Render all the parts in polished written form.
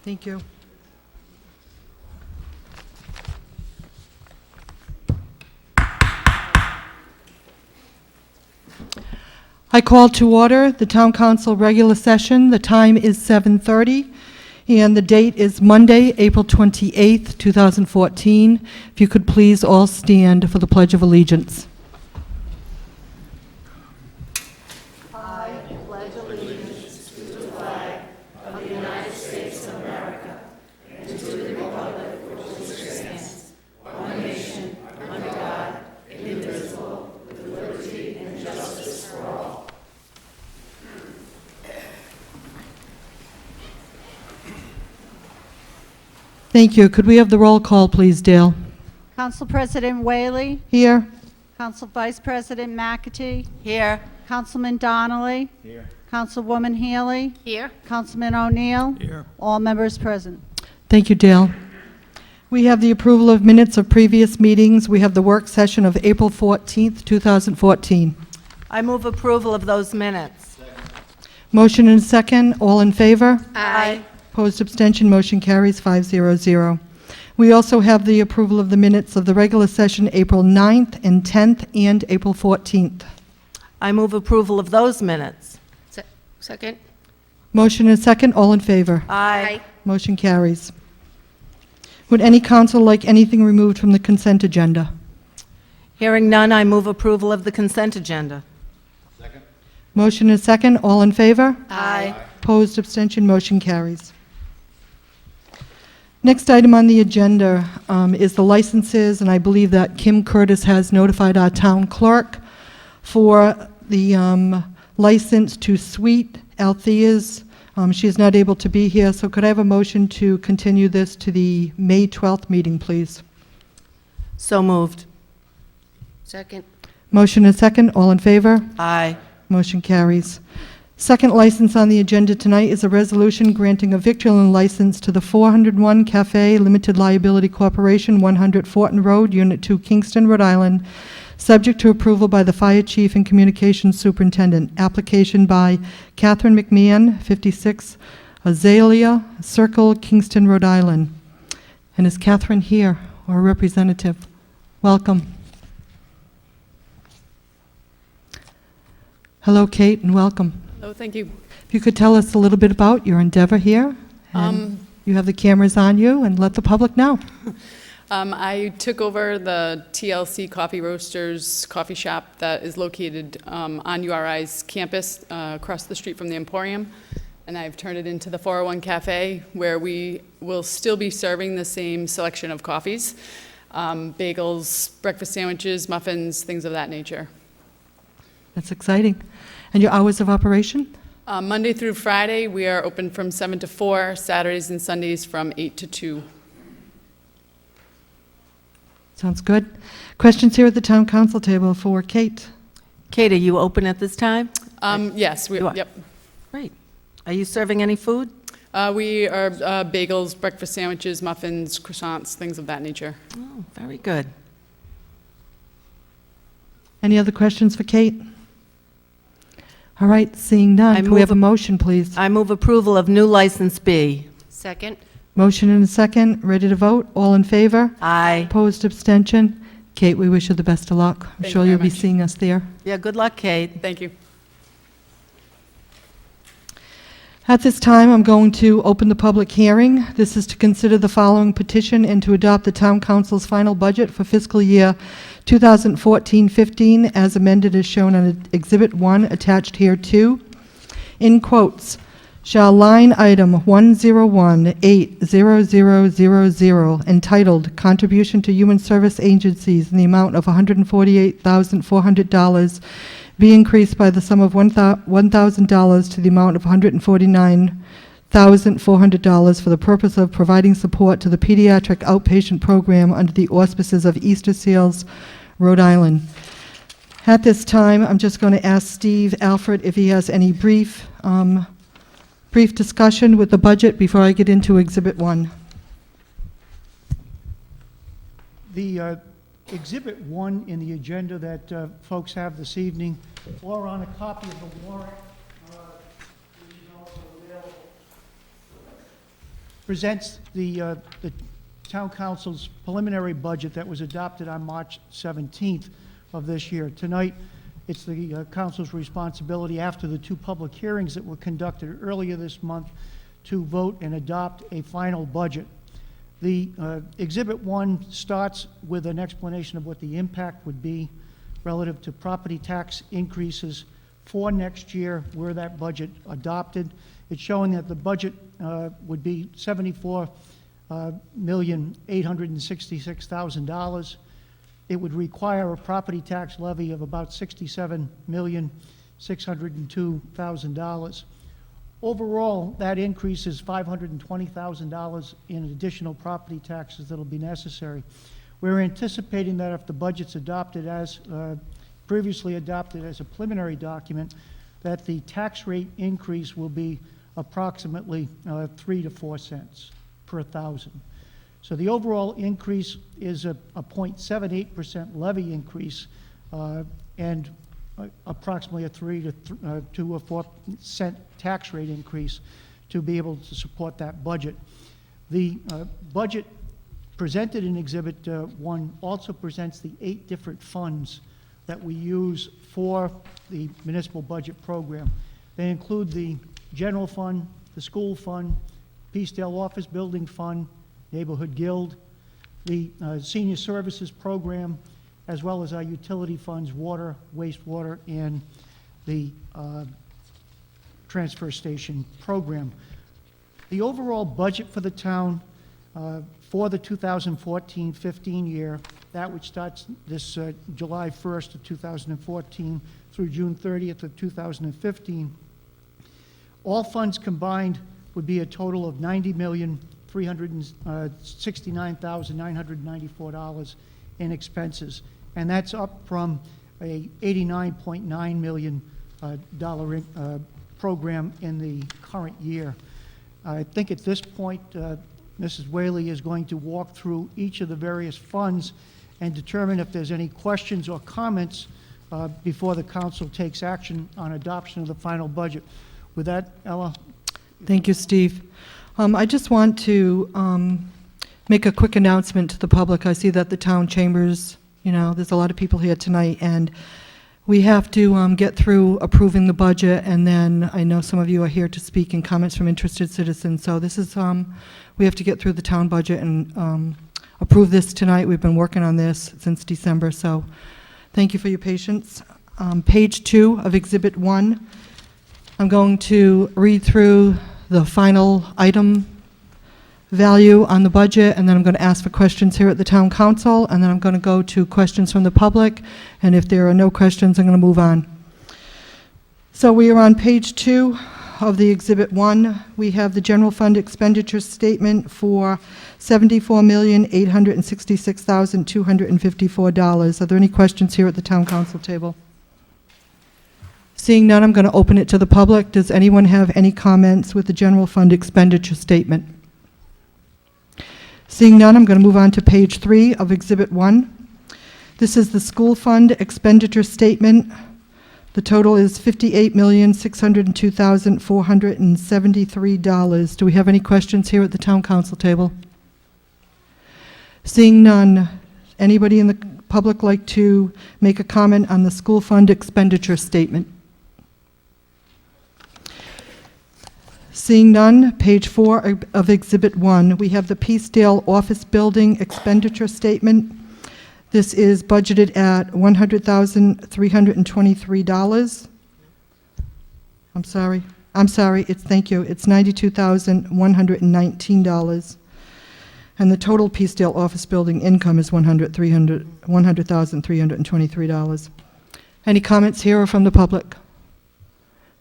Thank you. I call to order the Town Council regular session. The time is 7:30, and the date is Monday, April 28th, 2014. If you could please all stand for the Pledge of Allegiance. Thank you. Could we have the roll call, please, Dale? Council President Whaley. Here. Council Vice President McAtee. Here. Councilman Donnelly. Here. Councilwoman Healy. Here. Councilman O'Neill. Here. All members present. Thank you, Dale. We have the approval of minutes of previous meetings. We have the work session of April 14th, 2014. I move approval of those minutes. Motion and a second. All in favor? Aye. Opposed, abstention, motion carries 500. We also have the approval of the minutes of the regular session April 9th and 10th and April 14th. I move approval of those minutes. Second. Motion and a second. All in favor? Aye. Motion carries. Would any council like anything removed from the consent agenda? Hearing none, I move approval of the consent agenda. Motion and a second. All in favor? Aye. Opposed, abstention, motion carries. Next item on the agenda is the licenses, and I believe that Kim Curtis has notified our town clerk for the license to Sweet Althea's. She is not able to be here, so could I have a motion to continue this to the May 12th meeting, please? So moved. Second. Motion and second, all in favor? Aye. Motion carries. Second license on the agenda tonight is a resolution granting a victualling license to the 401 Cafe Limited Liability Corporation, 100 Fortin Road, Unit 2, Kingston, Rhode Island, subject to approval by the Fire Chief and Communications Superintendent. Application by Catherine McMahon, 56 Azalea Circle, Kingston, Rhode Island. And is Catherine here, or a representative? Welcome. Hello, Kate, and welcome. Oh, thank you. If you could tell us a little bit about your endeavor here. And you have the cameras on you, and let the public know. I took over the TLC Coffee Roasters coffee shop that is located on URI's campus across the street from the Emporium, and I've turned it into the 401 Cafe, where we will still be serving the same selection of coffees, bagels, breakfast sandwiches, muffins, things of that nature. That's exciting. And your hours of operation? Monday through Friday, we are open from 7 to 4, Saturdays and Sundays from 8 to 2. Sounds good. Questions here at the town council table for Kate? Kate, are you open at this time? Yes, You are. yep. Great. Are you serving any food? We are bagels, breakfast sandwiches, muffins, croissants, things of that nature. Oh, very good. Any other questions for Kate? All right, seeing none, can we have a motion, please? I move approval of new license B. Second. Motion and a second, ready to vote? All in favor? Aye. Opposed, abstention? Kate, we wish you the best of luck. I'm Thank sure you you'll very be much. seeing us there. Yeah, good luck, Kate. Thank you. At this time, I'm going to open the public hearing. This is to consider the following petition and to adopt the town council's final budget for fiscal year 2014-15 as amended as shown on Exhibit 1 attached here too. In quotes, shall line item 101-80000 entitled Contribution to Human Service Agencies in the amount of $148,400 be increased by the sum of $1,000 to the amount of $149,400 for the purpose of providing support to the pediatric outpatient program under the auspices of Easter Seals, Rhode Island. At this time, I'm just going to ask Steve Alfred if he has any brief discussion with the budget before I get into Exhibit 1. The Exhibit 1 in the agenda that folks have this evening, or on a copy of the warrant, which is also available. presents the town council's preliminary budget that was adopted on March 17th of this year. Tonight, it's the council's responsibility, after the two public hearings that were conducted earlier this month, to vote and adopt a final budget. The Exhibit 1 starts with an explanation of what the impact would be relative to property tax increases for next year were that budget adopted. It's showing that the budget would be $74,866,000. It would require a property tax levy of about $67,602,000. Overall, that increase is $520,000 in additional property taxes that will be necessary. We're anticipating that if the budget's adopted as previously adopted as a preliminary document, that the tax rate increase will be approximately 3 to 4 cents per thousand. So the overall increase is a 0.78% levy increase and approximately a 3 to 4 cent tax rate increase to be able to support that budget. The budget presented in Exhibit 1 also presents the 8 different funds that we use for the municipal budget program. They include the general fund, the school fund, Peacedale Office Building Fund, Neighborhood Guild, the senior services program, as well as our utility funds, water, wastewater, and the transfer station program. The overall budget for the town for the 2014-15 year, that which starts this July 1st of 2014 through June 30th of 2015, all funds combined would be a total of $90,369,994 in expenses. And that's up from a $89.9 million program in the current year. I think at this point, Mrs. Whaley is going to walk through each of the various funds and determine if there's any questions or comments before the council takes action on adoption of the final budget. With that, Ella? Thank you, Steve. I just want to make a quick announcement to the public. I see that the town chambers, there's a lot of people here tonight, and we have to get through approving the budget, and then I know some of you are here to speak in comments from interested citizens. So this is, we have to get through the town budget and approve this tonight. We've been working on this since December, so thank you for your patience. Page 2 of Exhibit 1, I'm going to read through the final item value on the budget, and then I'm going to ask for questions here at the town council, and then I'm going to go to questions from the public, and if there are no questions, I'm going to move on. So we are on page 2 of the Exhibit 1. We have the general fund expenditure statement for $74,866,254. Are there any questions here at the town council table? Seeing none, I'm going to open it to the public. Does anyone have any comments with the general fund expenditure statement? Seeing none, I'm going to move on to page 3 of Exhibit 1. This is the school fund expenditure statement. The total is $58,602,473. Do we have any questions here at the town council table? Seeing none, anybody in the public like to make a comment on the school fund expenditure statement? Seeing none, page 4 of Exhibit 1, we have the Peacedale Office Building expenditure statement. This is budgeted at $100,323. I'm sorry, thank you, it's $92,119. And the total Peacedale Office Building income is $100,323. Any comments here or from the public?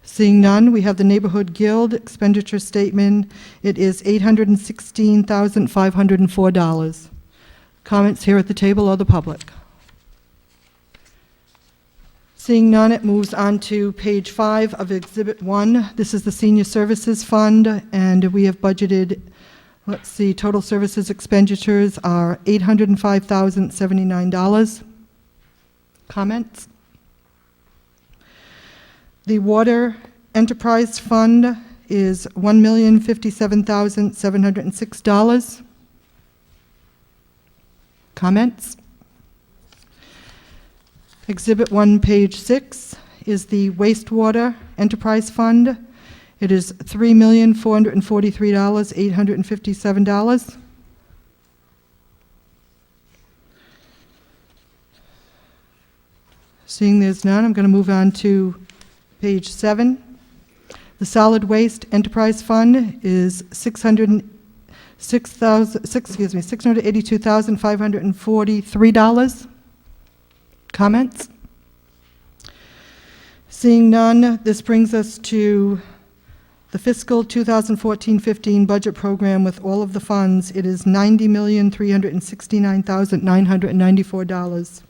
Seeing none, we have the Neighborhood Guild expenditure statement. It is $816,504. Comments here at the table or the public? Seeing none, it moves on to page 5 of Exhibit 1. This is the Senior Services Fund, and we have budgeted, let's see, total services expenditures are $805,079. Comments? The Water Enterprise Fund is $1,057,706. Comments? Exhibit 1, page 6, is the wastewater enterprise fund. It is $3,443,857. Seeing there's none, I'm going to move on to page 7. The solid waste enterprise fund is $682,543. Comments? Seeing none, this brings us to the fiscal 2014-15 budget program with all of the funds. It is $90,369,994.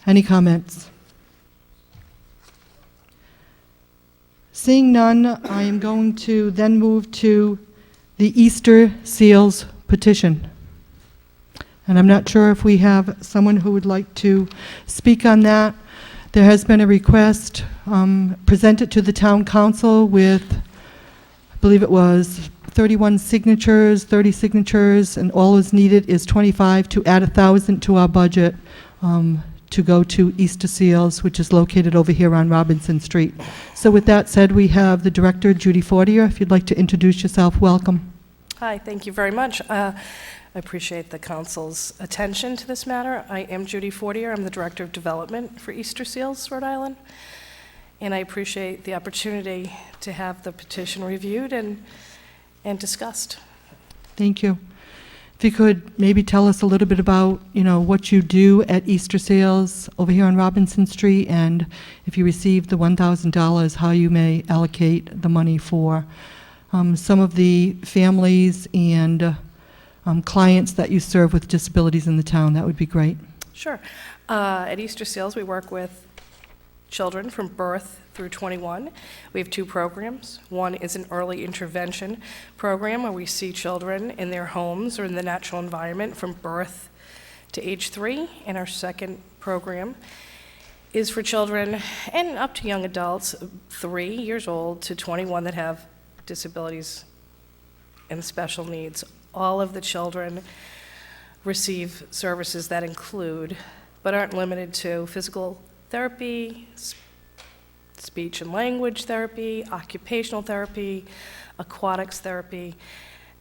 Any comments? Seeing none, I am going to then move to the Easter Seals petition. And I'm not sure if we have someone who would like to speak on that. There has been a request presented to the town council with, I believe it was 31 signatures, 30 signatures, and all is needed is 25 to add 1,000 to our budget to go to Easter Seals, which is located over here on Robinson Street. So with that said, we have the director, Judy Fortier. If you'd like to introduce yourself, welcome. Hi, thank you very much. I appreciate the council's attention to this matter. I am Judy Fortier. I'm the Director of Development for Easter Seals, Rhode Island. And I appreciate the opportunity to have the petition reviewed and discussed. Thank you. If you could maybe tell us a little bit about, what you do at Easter Seals over here on Robinson Street, and if you receive the $1,000, how you may allocate the money for some of the families and clients that you serve with disabilities in the town. That would be great. Sure. At Easter Seals, we work with children from birth through 21. We have 2 programs. One is an early intervention program where we see children in their homes or in the natural environment from birth to age 3. And our second program is for children and up to young adults, 3 years old to 21, that have disabilities and special needs. All of the children receive services that include, but aren't limited to, physical therapy, speech and language therapy, occupational therapy, aquatics therapy,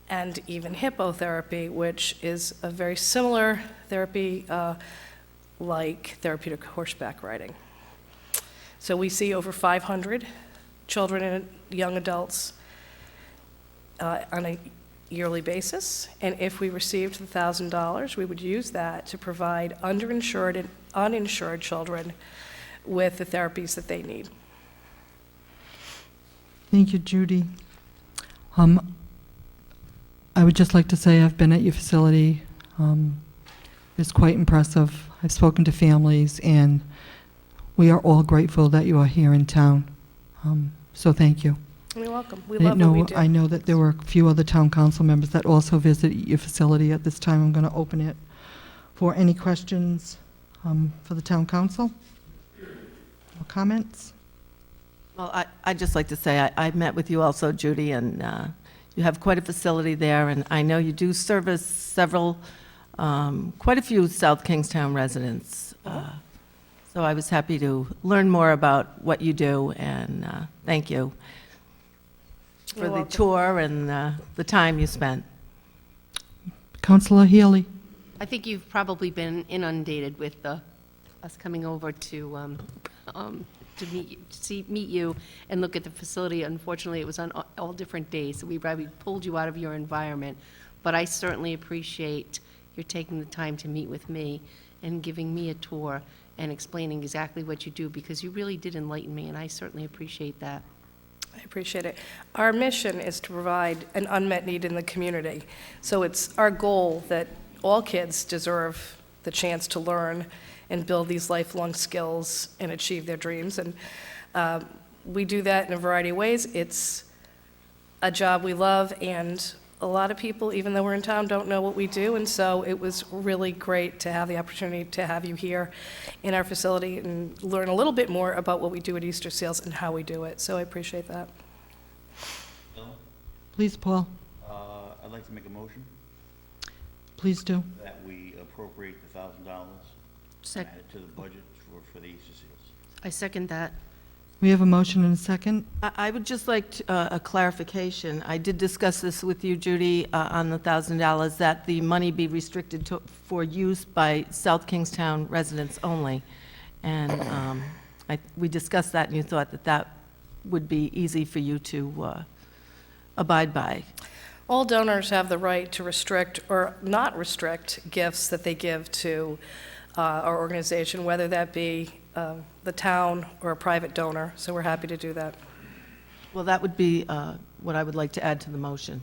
and even hippotherapy, which is a very similar therapy like therapeutic horseback riding. So we see over 500 children and young adults on a yearly basis, and if we received the $1,000, we would use that to provide underinsured and uninsured children with the therapies that they need. Thank you, Judy. I would just like to say I've been at your facility. It's quite impressive. I've spoken to families, and we are all grateful that you are here in town. So thank you. You're welcome. We I didn't love what we know, do. I know that there were a few other town council members that also visit your facility. At this time, I'm going to open it for any questions for the town council. Or comments? Well, I'd just like to say I met with you also, Judy, and you have quite a facility there, and I know you do service several, quite a few South Kingstown residents. So I was happy to learn more about what you do, and thank you for You're the welcome. tour and the time you spent. Councilor Healy? I think you've probably been inundated with us coming over to meet you and look at the facility. Unfortunately, it was on all different days, so we probably pulled you out of your environment. But I certainly appreciate your taking the time to meet with me and giving me a tour and explaining exactly what you do, because you really did enlighten me, and I certainly appreciate that. I appreciate it. Our mission is to provide an unmet need in the community. So it's our goal that all kids deserve the chance to learn and build these lifelong skills and achieve their dreams. And we do that in a variety of ways. It's a job we love, and a lot of people, even though we're in town, don't know what we do, and so it was really great to have the opportunity to have you here in our facility and learn a little bit more about what we do at Easter Seals and how we do it, so I appreciate that. Bill, Please, Paul, I'd like to make a motion please do. that we appropriate the $1,000 and Sec- add it to the budget for the Easter seals. I second that. We have a motion and a second. I would just like a clarification. I did discuss this with you, Judy, on the $1,000, that the money be restricted for use by South Kingstown residents only. And we discussed that, and you thought that that would be easy for you to abide by. All donors have the right to restrict or not restrict gifts that they give to our organization, whether that be the town or a private donor, so we're happy to do that. Well, that would be what I would like to add to the motion.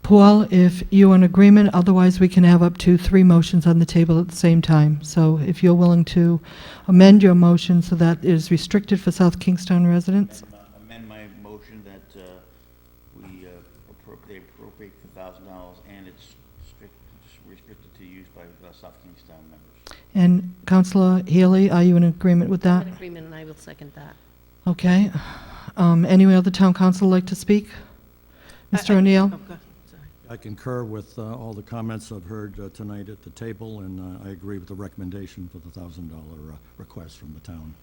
Paul, if you're in agreement, otherwise we can have up to 3 motions on the table at the same time. So if you're willing to amend your motion so that it is restricted for South Kingstown residents. Amend my motion that they appropriate the $1,000 and it's restricted to use by South Kingstown members. And Councillor Healy, are you in agreement with I'm that? in agreement, and I will second that. Okay. Any other town council like to speak? Mr. O'Neill? Oh, go ahead. Sorry. I concur with all the comments I've heard tonight at the table, and I agree with the recommendation for the $1,000 request from the town.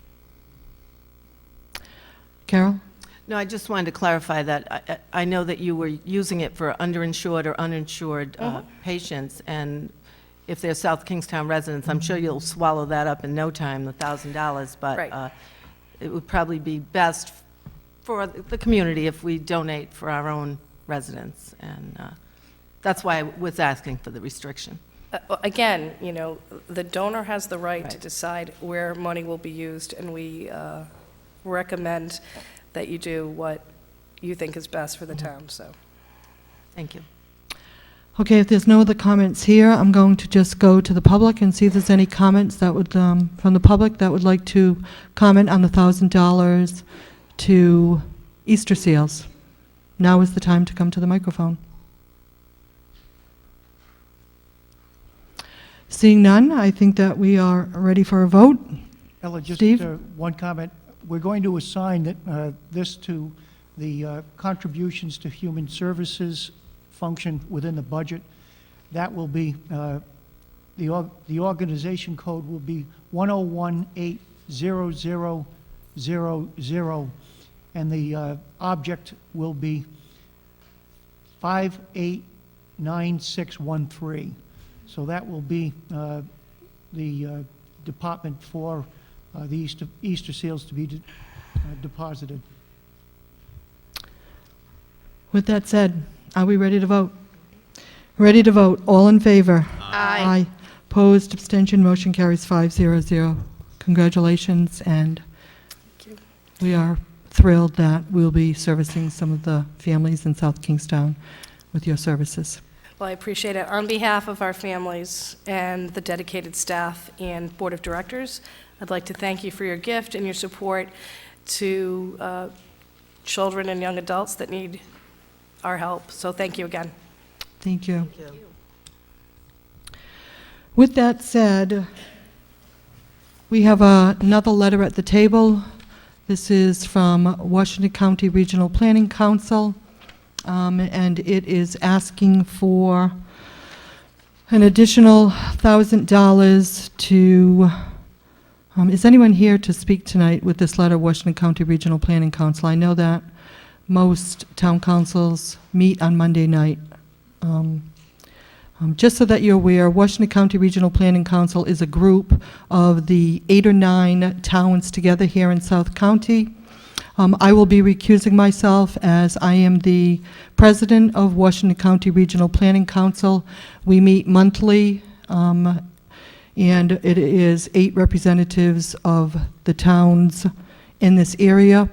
Carol? No, I just wanted to clarify that I know that you were using it for underinsured or uninsured patients, and if they're South Kingstown residents, I'm sure you'll swallow that up in no time, the $1,000, but Right. it would probably be best for the community if we donate for our own residents, and that's why I was asking for the restriction. Again, you know, the donor has the right to Right. decide where money will be used, and we recommend that you do what you think is best for the town, so. Thank you. Okay, if there's no other comments here, I'm going to just go to the public and see if there's any comments that would, from the public that would like to comment on the $1,000 to Easter seals. Now is the time to come to the microphone. Seeing none, I think that we are ready for a vote. Ella, just Steve? one comment. We're going to assign this to the contributions to human services function within the budget. That will be, the organization code will be 101800000, and the object will be 589613. So that will be the department for the Easter seals to be deposited. With that said, are we ready to vote? Ready to vote. All in favor? Aye. Opposed, abstention, motion carries 500. Congratulations, and we are thrilled that we'll be servicing some of the families in South Kingstown with your services. Well, I appreciate it. On behalf of our families and the dedicated staff and board of directors, I'd like to thank you for your gift and your support to children and young adults that need our help. So thank you again. Thank you. With that said, we have another letter at the table. This is from Washington County Regional Planning Council, and it is asking for an additional $1,000 to, is anyone here to speak tonight with this letter, Washington County Regional Planning Council? I know that most town councils meet on Monday night. Just so that you're aware, Washington County Regional Planning Council is a group of the 8 or 9 towns together here in South County. I will be recusing myself as I am the president of Washington County Regional Planning Council. We meet monthly, and it is 8 representatives of the towns in this area,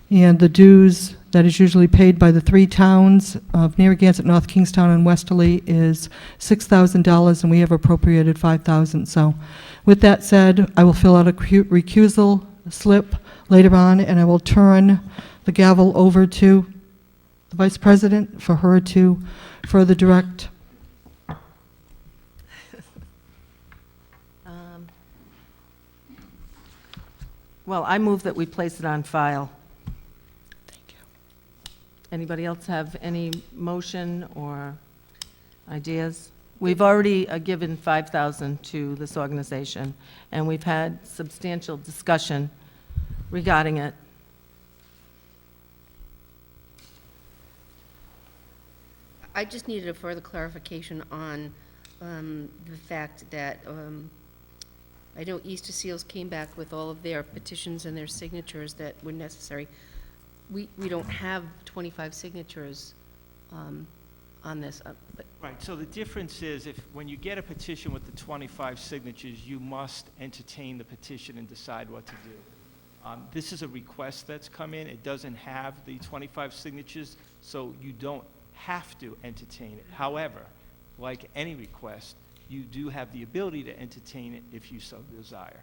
and the dues that is usually paid by the 3 towns of Narragansett, North Kingstown, and Westerly is $6,000, and we have appropriated $5,000. So with that said, I will fill out a recusal slip later on, and I will turn the gavel over to the Vice President for her to further direct. Well, I move that we place it on file. Thank you. Anybody else have any motion or ideas? We've already given $5,000 to this organization, and we've had substantial discussion regarding it. I just needed a further clarification on the fact that I know Easter Seals came back with all of their petitions and their signatures that were necessary. We don't have 25 signatures on this, but Right, so the difference is when you get a petition with the 25 signatures, you must entertain the petition and decide what to do. This is a request that's come in. It doesn't have the 25 signatures, so you don't have to entertain it. However, like any request, you do have the ability to entertain it if you so desire.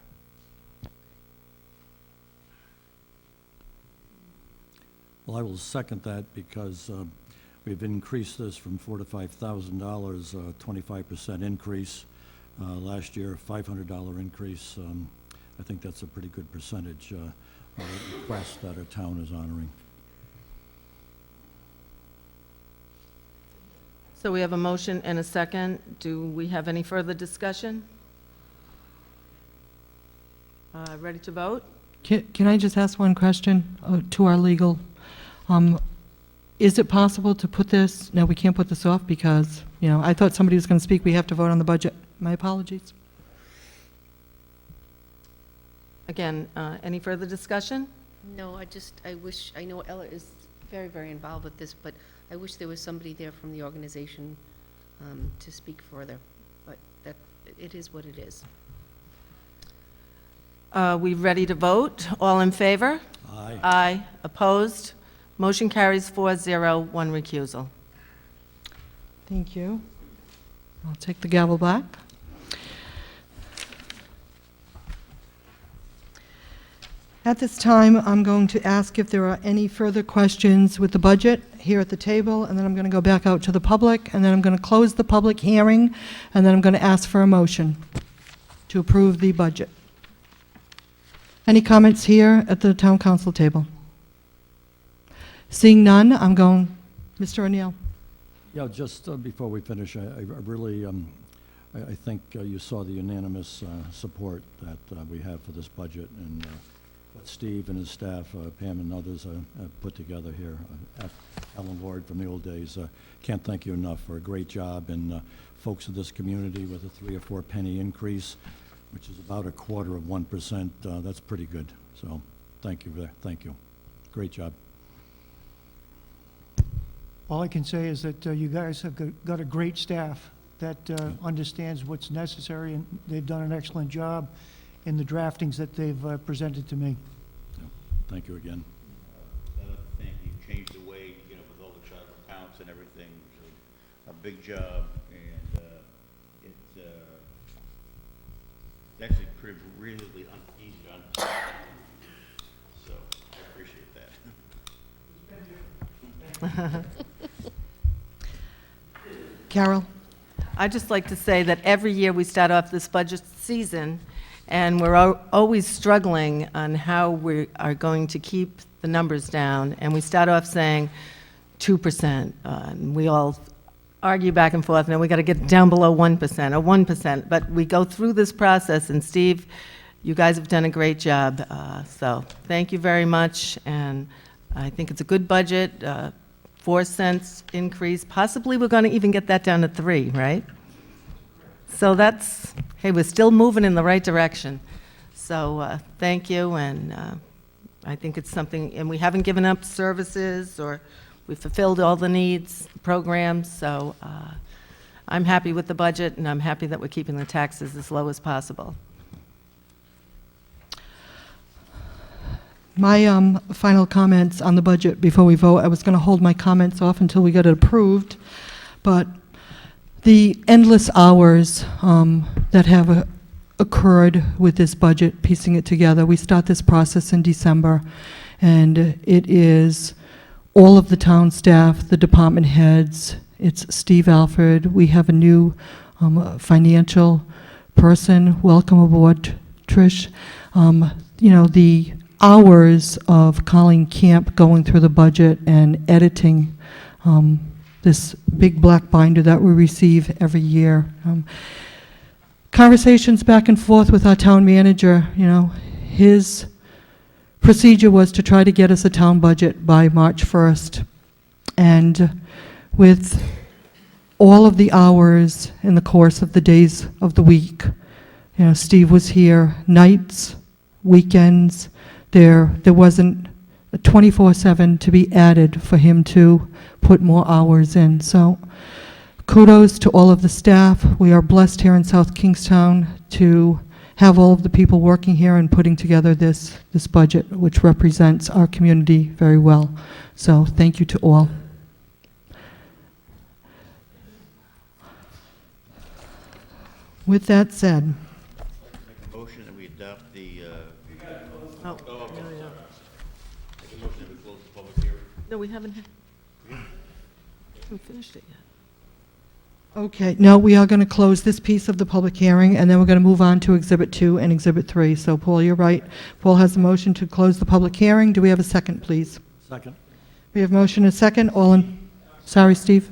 Well, I will second that because we've increased this from $4,000 to $5,000, 25% increase. Last year, a $500 increase. I think that's a pretty good percentage of the request that our town is honoring. So we have a motion and a second. Do we have any further discussion? Ready to vote? Can I just ask one question to our legal? Is it possible to put this, no, we can't put this off because, I thought somebody was going to speak. We have to vote on the budget. My apologies. Again, any further discussion? no, I wish, I know Ella is very, very involved with this, but I wish there was somebody there from the organization to speak further, but it is what it is. We ready to vote? All in favor? Aye. Aye. Opposed? Motion carries 4-0, one recusal. Thank you. I'll take the gavel back. At this time, I'm going to ask if there are any further questions with the budget here at the table, and then I'm going to go back out to the public, and then I'm going to close the public hearing, and then I'm going to ask for a motion to approve the budget. Any comments here at the town council table? Seeing none, I'm going, Mr. O'Neill. Yeah, just before we finish, I really, I think you saw the unanimous support that we have for this budget, and what Steve and his staff, Pam and others, have put together here. Ellen Ward from the old days, can't thank you enough for a great job, and folks of this community with a 3 or 4 penny increase, which is about 1/4%. That's pretty good. So, thank you. Thank you. Great job. All I can say is that you guys have got a great staff that understands what's necessary, and they've done an excellent job in the draftings that they've presented to me. Thank you again. Another thing, you changed the way, with all the child accounts and everything, so a big job, and it's actually pretty really easy to understand. So I appreciate that. Carol? I'd just like to say that every year we start off this budget season, and we're always struggling on how we are going to keep the numbers down. And we start off saying 2%, and we all argue back and forth, and we got to get down below 1% or 1%. But we go through this process, and Steve, you guys have done a great job. So thank you very much, and I think it's a good budget. 4 cents increase. Possibly we're going to even get that down to 3, right? So that's, hey, we're still moving in the right direction. So thank you, and I think it's something, and we haven't given up services, or we've fulfilled all the needs, programs, so I'm happy with the budget, and I'm happy that we're keeping the taxes as low as possible. My final comments on the budget before we vote, I was going to hold my comments off until we got it approved, but the endless hours that have occurred with this budget, piecing it together, we start this process in December, and it is all of the town staff, the department heads. It's Steve Alford. We have a new financial person. Welcome aboard, Trish. You know, the hours of Colleen Camp going through the budget and editing this big black binder that we receive every year. Conversations back and forth with our town manager. You know, his procedure was to try to get us a town budget by March 1st. And with all of the hours in the course of the days of the week, you know, Steve was here nights, weekends. There wasn't a 24/7 to be added for him to put more hours in. So kudos to all of the staff. We are blessed here in South Kingstown to have all of the people working here and putting together this budget, which represents our community very well. So thank you to all. With that said, Make a motion that we adopt the, Oh, okay, no, sorry. no. Make a motion that we close the public hearing. No, we haven't finished it yet. okay, now we are going to close this piece of the public hearing, and then we're going to move on to Exhibit 2 and Exhibit 3. So, Paul, you're right. Paul has the motion to close the public hearing. Do we have a second, please? Second. We have motion and second. All in, sorry, Steve?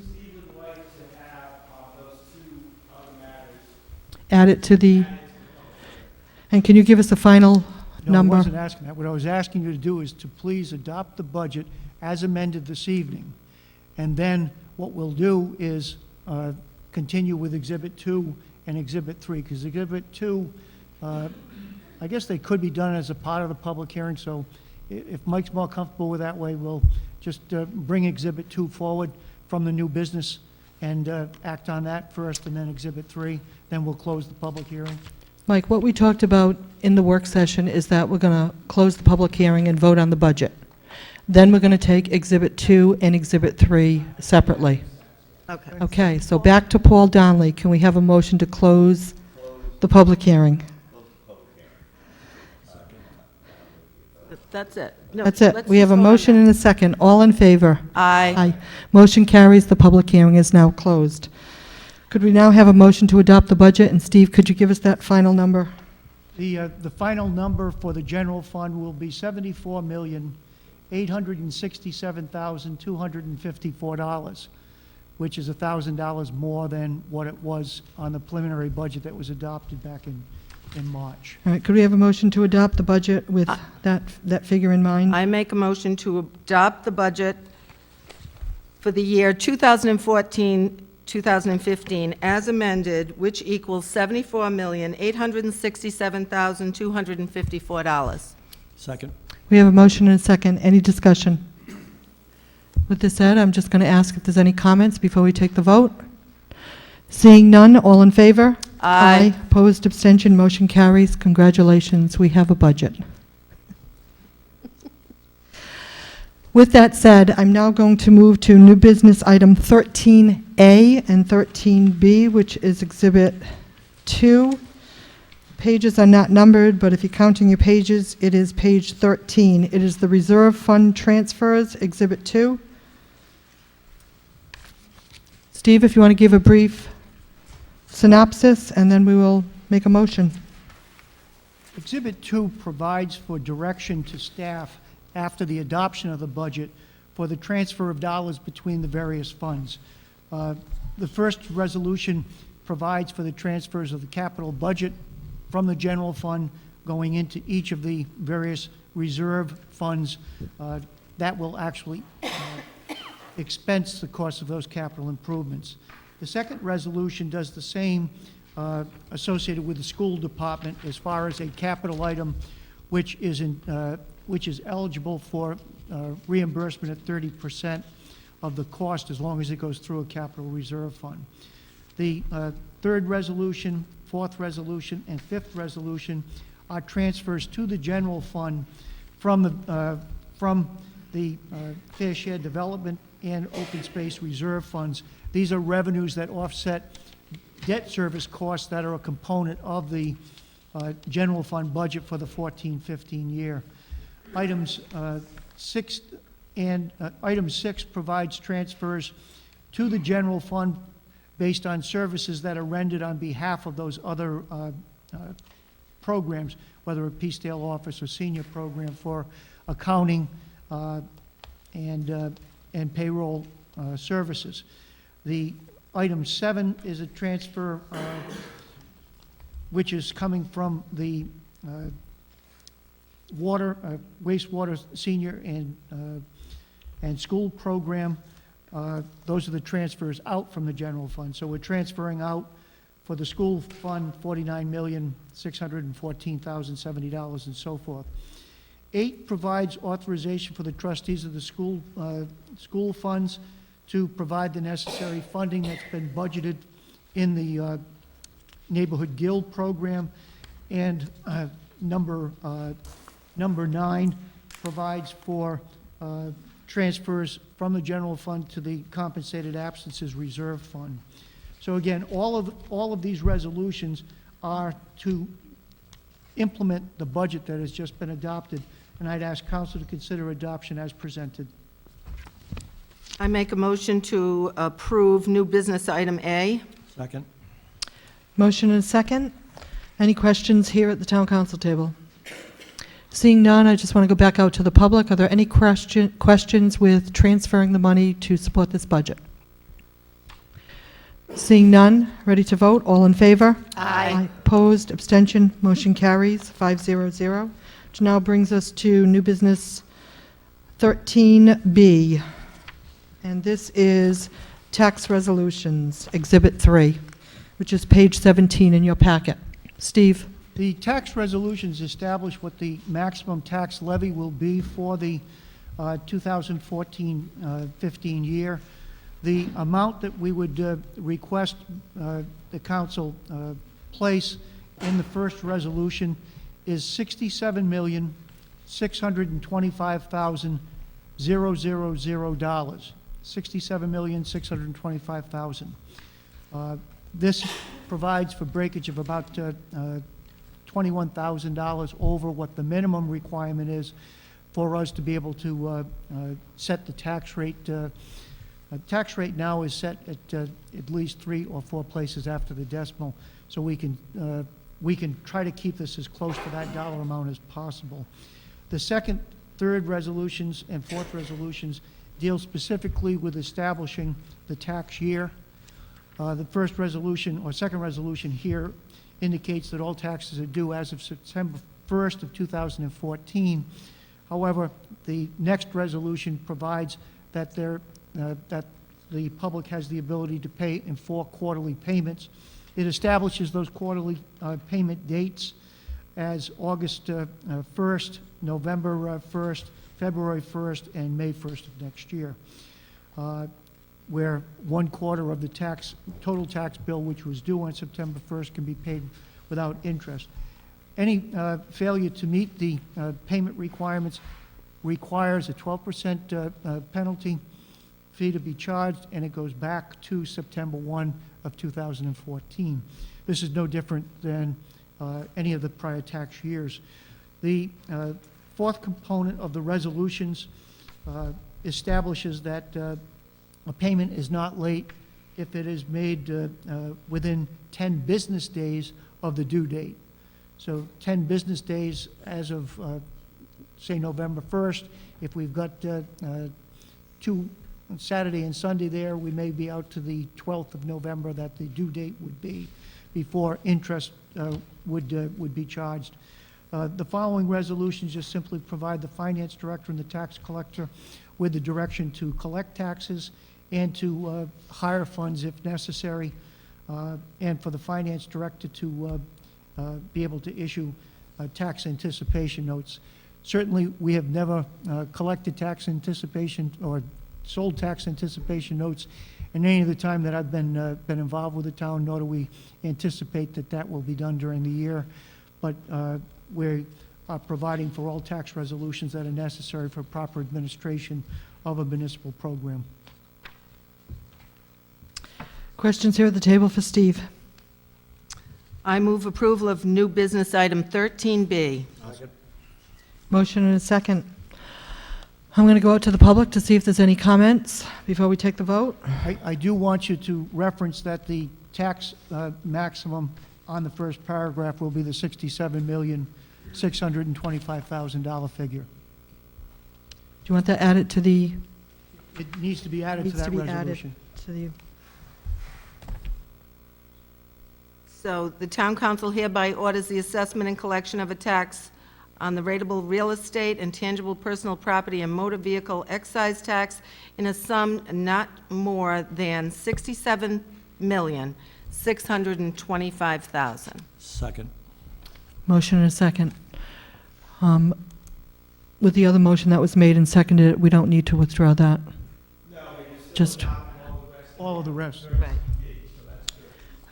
Add it to the, and can you give us a final No, number? I wasn't asking that. What I was asking you to do is to please adopt the budget as amended this evening. And then what we'll do is continue with Exhibit 2 and Exhibit 3, because Exhibit 2, I guess they could be done as a part of the public hearing, so if Mike's more comfortable with that way, we'll just bring Exhibit 2 forward from the new business and act on that first, and then Exhibit 3, then we'll close the public hearing. Mike, what we talked about in the work session is that we're going to close the public hearing and vote on the budget. Then we're going to take Exhibit 2 and Exhibit 3 separately. Okay. Okay, so back to Paul Donnelly. Can we have a motion to close the public hearing? That's it. No, That's it. let's We have a just vote on motion that. and a second. All in favor? Aye. Aye. Motion carries. The public hearing is now closed. Could we now have a motion to adopt the budget? And Steve, could you give us that final number? The final number for the general fund will be $74,867,254, which is $1,000 more than what it was on the preliminary budget that was adopted back in March. All right, could we have a motion to adopt the budget with that figure in mind? I make a motion to adopt the budget for the year 2014-2015 as amended, which equals $74,867,254. Second. We have a motion and a second. Any discussion? With this said, I'm just going to ask if there's any comments before we take the vote. Seeing none, all in favor? Aye. Opposed, abstention, motion carries. Congratulations, we have a budget. With that said, I'm now going to move to new business item 13A and 13B, which is Exhibit 2. Pages are not numbered, but if you're counting your pages, it is page 13. It is the Reserve Fund Transfers, Exhibit 2. Steve, if you want to give a brief synopsis, and then we will make a motion. Exhibit 2 provides for direction to staff after the adoption of the budget for the transfer of dollars between the various funds. The first resolution provides for the transfers of the capital budget from the general fund going into each of the various reserve funds. That will actually expense the cost of those capital improvements. The second resolution does the same associated with the school department as far as a capital item which is eligible for reimbursement at 30% of the cost as long as it goes through a capital reserve fund. The third resolution, fourth resolution, and fifth resolution are transfers to the general fund from the fair share development and open space reserve funds. These are revenues that offset debt service costs that are a component of the general fund budget for the 14-15 year. Items 6 And item 6 provides transfers to the general fund based on services that are rendered on behalf of those other programs, whether a Peacedale office or senior program for accounting and payroll services. The item 7 is a transfer which is coming from the wastewater senior and school program. Those are the transfers out from the general fund. So we're transferring out for the school fund $49,614,070 and so forth. 8 provides authorization for the trustees of the school funds to provide the necessary funding that's been budgeted in the Neighborhood Guild program. And number 9 provides for transfers from the general fund to the compensated absences reserve fund. So again, all of these resolutions are to implement the budget that has just been adopted, and I'd ask council to consider adoption as presented. I make a motion to approve new business item A. Second? Motion and a second. Any questions here at the town council table? Seeing none, I just want to go back out to the public. Are there any questions with transferring the money to support this budget? Seeing none, ready to vote? All in favor? Aye. Opposed, abstention, motion carries 500. Which now brings us to new business 13B. And this is tax resolutions, Exhibit 3, which is page 17 in your packet. Steve? The tax resolutions establish what the maximum tax levy will be for the 2014-15 year. The amount that we would request the council place in the first resolution is $67,625,000. $67,625,000. This provides for breakage of about $21,000 over what the minimum requirement is for us to be able to set the tax rate. Tax rate now is set at least 3 or 4 places after the decimal, so we can try to keep this as close to that dollar amount as possible. The second, third resolutions and fourth resolutions deal specifically with establishing the tax year. The first resolution or second resolution here indicates that all taxes are due as of September 1st of 2014. However, the next resolution provides that that the public has the ability to pay in 4 quarterly payments. It establishes those quarterly payment dates as August 1st, November 1st, February 1st, and May 1st of next year, where 1/4 of the total tax bill, which was due on September 1st, can be paid without interest. Any failure to meet the payment requirements requires a 12% penalty fee to be charged, and it goes back to September 1 of 2014. This is no different than any of the prior tax years. The fourth component of the resolutions establishes that a payment is not late if it is made within 10 business days of the due date. So 10 business days as of, say, November 1st. If we've got 2 Saturday and Sunday there, we may be out to the 12th of November that the due date would be before interest would be charged. The following resolutions just simply provide the finance director and the tax collector with the direction to collect taxes and to hire funds if necessary, and for the finance director to be able to issue tax anticipation notes. Certainly, we have never collected tax anticipation or sold tax anticipation notes in any of the time that I've been involved with the town, nor do we anticipate that that will be done during the year. But we are providing for all tax resolutions that are necessary for proper administration of a municipal program. Questions here at the table for Steve? I move approval of new business item 13B. Motion and a second. I'm going to go out to the public to see if there's any comments before we take the vote. I do want you to reference that the tax maximum on the first paragraph will be the $67,625,000 figure. Do you want that added to the, It needs to be added to needs to that be added resolution. to the, So the town council hereby orders the assessment and collection of a tax on the rateable real estate and tangible personal property and motor vehicle excise tax in a sum not more than $67,625,000. Second. motion and a second. With the other motion that was made and seconded, we don't need to withdraw that. Just, All of the rest. Right.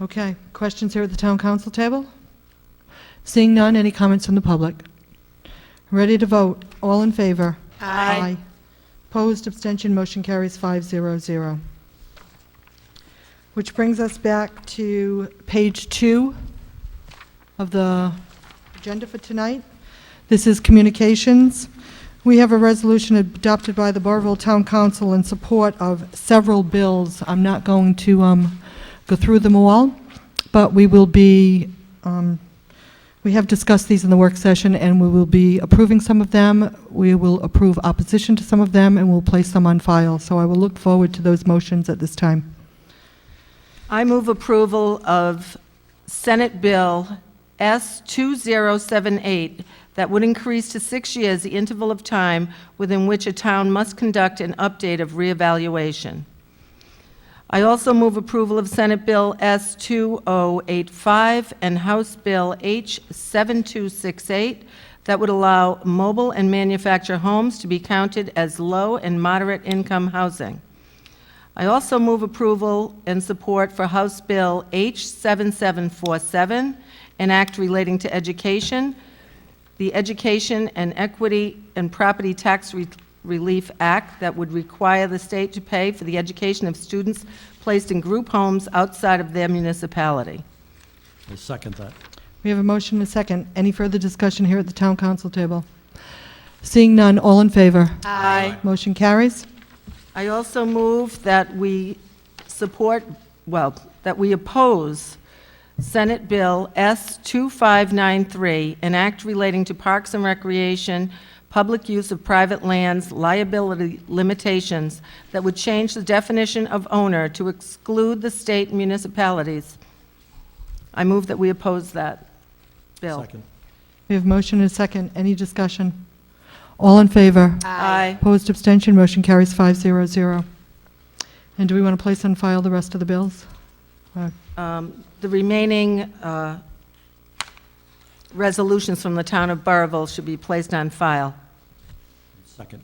okay. Questions here at the town council table? Seeing none, any comments from the public? Ready to vote? All in favor? Aye. Opposed, abstention, motion carries 500. Which brings us back to page 2 of the agenda for tonight. This is communications. We have a resolution adopted by the Burrillville Town Council in support of several bills. I'm not going to go through them all, but we will be, we have discussed these in the work session, and we will be approving some of them. We will approve opposition to some of them, and we'll place them on file. So I will look forward to those motions at this time. I move approval of Senate Bill S-2078 that would increase to 6 years the interval of time within which a town must conduct an update of reevaluation. I also move approval of Senate Bill S-2085 and House Bill H-7268 that would allow mobile and manufactured homes to be counted as low and moderate income housing. I also move approval and support for House Bill H-7747, an act relating to education, the Education and Equity and Property Tax Relief Act that would require the state to pay for the education of students placed in group homes outside of their municipality. I second that. We have a motion and a second. Any further discussion here at the town council table? Seeing none, all in favor? Aye. Motion carries. I also move that we support, well, that we oppose Senate Bill S-2593, an act relating to parks and recreation, public use of private lands, liability limitations that would change the definition of owner to exclude the state and municipalities. I move that we oppose that bill. Second. We have motion and a second. Any discussion? All in favor? Aye. Opposed, abstention, motion carries 500. And do we want to place on file the rest of the bills? The remaining resolutions from the town of Burrillville should be placed on file. Second.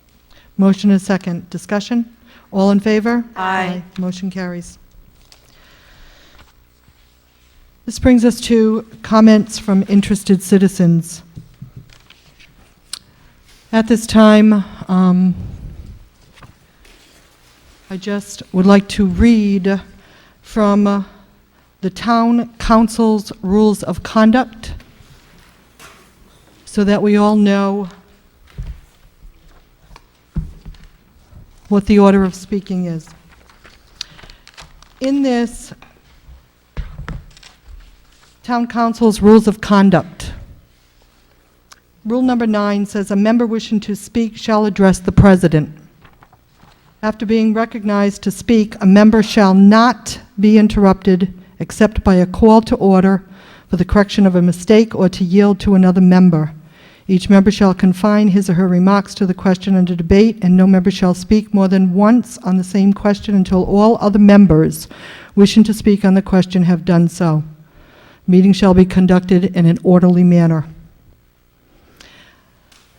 Motion and a second. Discussion? All in favor? Aye. Motion carries. This brings us to comments from interested citizens. At this time, I just would like to read from the Town Council's Rules of Conduct so that we all know what the order of speaking is. In this Town Council's Rules of Conduct, Rule number 9 says, "A member wishing to speak shall address the president. After being recognized to speak, a member shall not be interrupted except by a call to order for the correction of a mistake or to yield to another member. Each member shall confine his or her remarks to the question under debate, and no member shall speak more than once on the same question until all other members wishing to speak on the question have done so. Meeting shall be conducted in an orderly manner."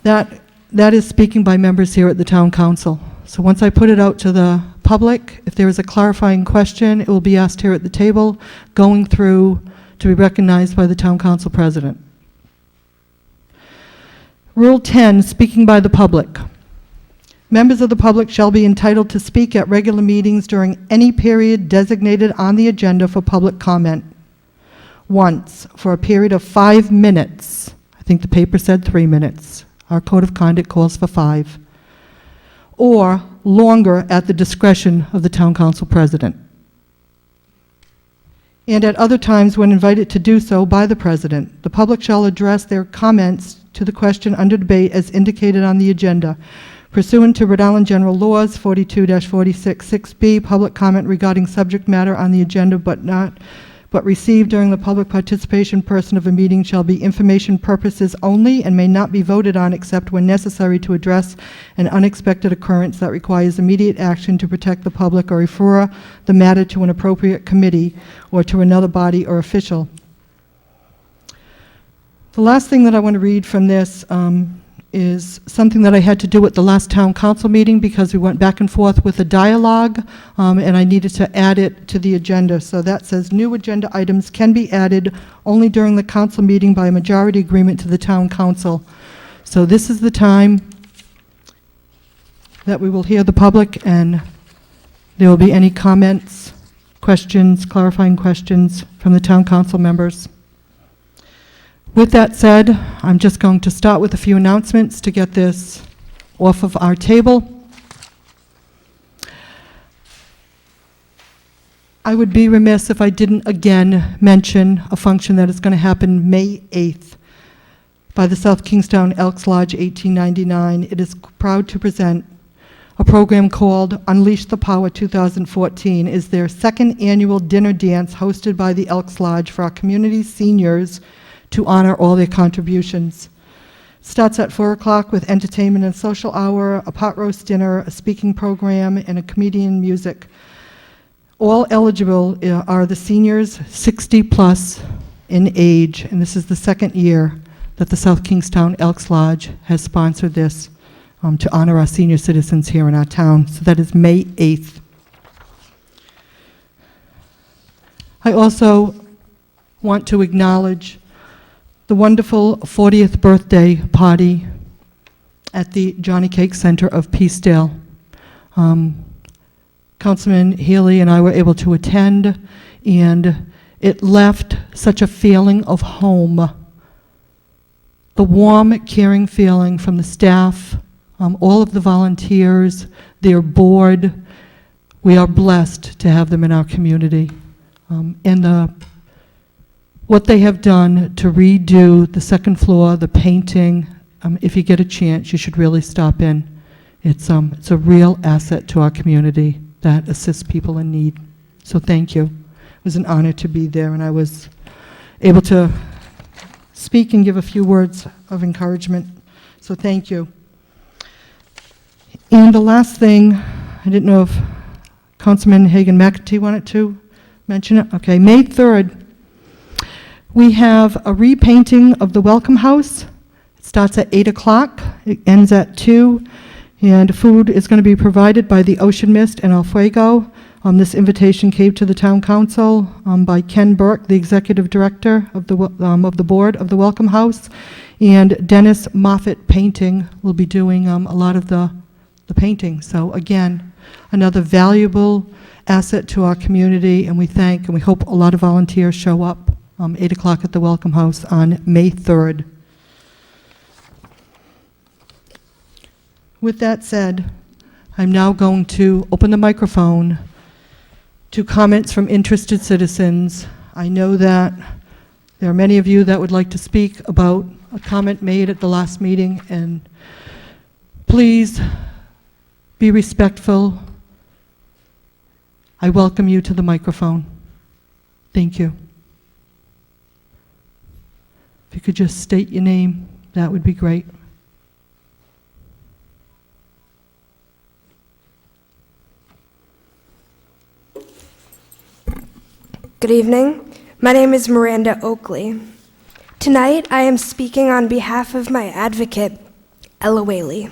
That is speaking by members here at the Town Council. So once I put it out to the public, if there is a clarifying question, it will be asked here at the table, going through to be recognized by the Town Council President. Rule 10, speaking by the public. Members of the public shall be entitled to speak at regular meetings during any period designated on the agenda for public comment. Once, for a period of 5 minutes. I think the paper said 3 minutes. Our code of conduct calls for 5. or longer at the discretion of the town council president. And at other times when invited to do so by the president, the public shall address their comments to the question under debate as indicated on the agenda. Pursuant to Rhode Island General Laws 42-46-6B, public comment regarding subject matter on the agenda but received during the public participation portion of a meeting shall be information purposes only and may not be voted on except when necessary to address an unexpected occurrence that requires immediate action to protect the public or refer the matter to an appropriate committee or to another body or official. The last thing that I want to read from this is something that I had to do at the last town council meeting because we went back and forth with a dialogue, and I needed to add it to the agenda. So that says, new agenda items can be added only during the council meeting by a majority agreement to the town council. So this is the time that we will hear the public, and there will be any comments, questions, clarifying questions from the town council members. With that said, I'm just going to start with a few announcements to get this off of our table. I would be remiss if I didn't again mention a function that is going to happen May 8th by the South Kingstown Elks Lodge 1899. It is proud to present a program called Unleash the Power 2014. Is their second annual dinner dance hosted by the Elks Lodge for our community seniors to honor all their contributions. Starts at 4 o'clock with entertainment and social hour, a pot roast dinner, a speaking program, and a comedian music. All eligible are the seniors 60 plus in age, and this is the second year that the South Kingstown Elks Lodge has sponsored this to honor our senior citizens here in our town. So that is May 8th. I also want to acknowledge the wonderful 40th birthday party at the Johnny Cake Center of Peacedale. Councilman Healy and I were able to attend, and it left such a feeling of home. The warm, caring feeling from the staff, all of the volunteers, their board. We are blessed to have them in our community. What they have done to redo the second floor, the painting, if you get a chance, you should really stop in. It's a real asset to our community that assists people in need. So thank you. It was an honor to be there, and I was able to speak and give a few words of encouragement. So thank you. And the last thing, I didn't know if Councilman Hagan-McEntee wanted to mention it. Okay, May 3rd. We have a repainting of the Welcome House. It starts at 8 o'clock, it ends at 2, and food is going to be provided by the Ocean Mist and El Fuego. This invitation came to the Town Council by Ken Burke, the Executive Director of the Board of the Welcome House, and Dennis Moffett Painting will be doing a lot of the painting. So again, another valuable asset to our community, and we thank and we hope a lot of volunteers show up 8 o'clock at the Welcome House on May 3rd. With that said, I'm now going to open the microphone to comments from interested citizens. I know that there are many of you that would like to speak about a comment made at the last meeting, and please be respectful. I welcome you to the microphone. Thank you. If you could just state your name, that would be great. Good evening. My name is Miranda Oakley. Tonight, I am speaking on behalf of my advocate, Ella Whaley.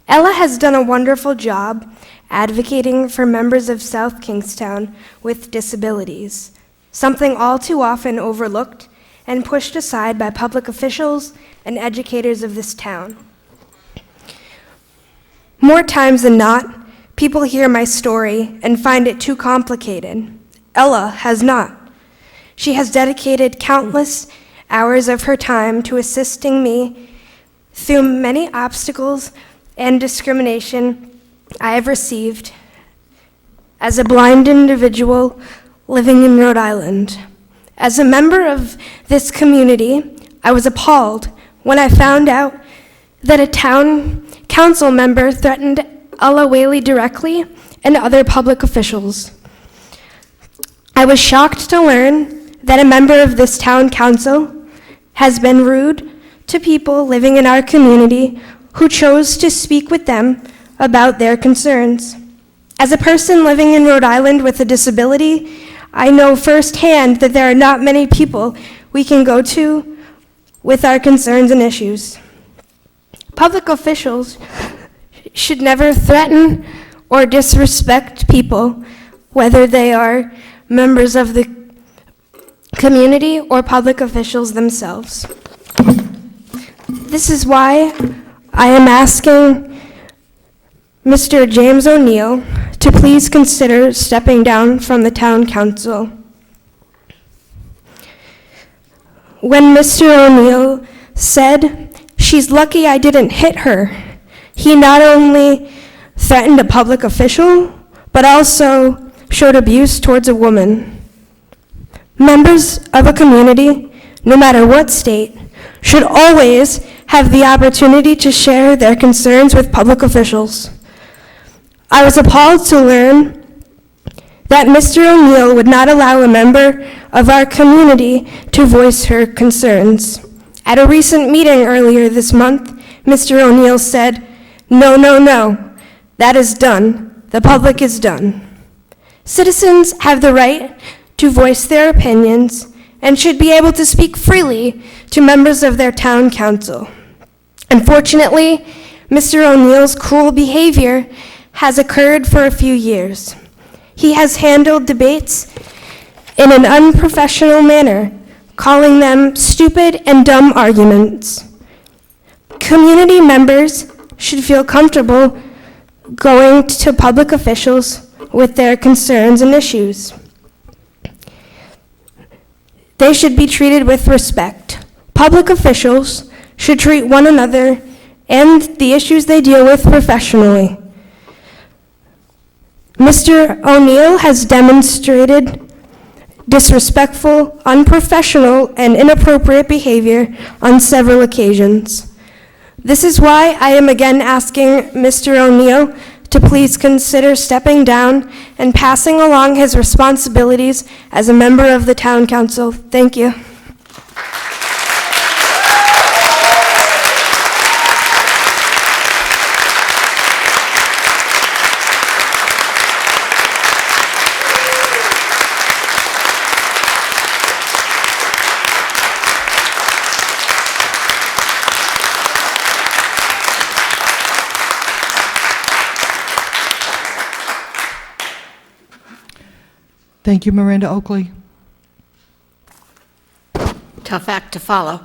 Ella has done a wonderful job advocating for members of South Kingstown with disabilities, something all too often overlooked and pushed aside by public officials and educators of this town. More times than not, people hear my story and find it too complicated. Ella has not. She has dedicated countless hours of her time to assisting me through many obstacles and discrimination I have received as a blind individual living in Rhode Island. As a member of this community, I was appalled when I found out that a town council member threatened Ella Whaley directly and other public officials. I was shocked to learn that a member of this town council has been rude to people living in our community who chose to speak with them about their concerns. As a person living in Rhode Island with a disability, I know firsthand that there are not many people we can go to with our concerns and issues. Public officials should never threaten or disrespect people, whether they are members of the community or public officials themselves. This is why I am asking Mr. James O'Neill to please consider stepping down from the town council. When Mr. O'Neill said, "She's lucky I didn't hit her," he not only threatened a public official, but also showed abuse towards a woman. Members of a community, no matter what state, should always have the opportunity to share their concerns with public officials. I was appalled to learn that Mr. O'Neill would not allow a member of our community to voice her concerns. At a recent meeting earlier this month, Mr. O'Neill said, "No, no, no, that is done. The public is done." Citizens have the right to voice their opinions and should be able to speak freely to members of their town council. Unfortunately, Mr. O'Neill's cruel behavior has occurred for a few years. He has handled debates in an unprofessional manner, calling them stupid and dumb arguments. Community members should feel comfortable going to public officials with their concerns and issues. They should be treated with respect. Public officials should treat one another and the issues they deal with professionally. Mr. O'Neill has demonstrated disrespectful, unprofessional, and inappropriate behavior on several occasions. This is why I am again asking Mr. O'Neill to please consider stepping down and passing along his responsibilities as a member of the town council. Thank you. Thank you, Miranda Oakley. Tough act to follow.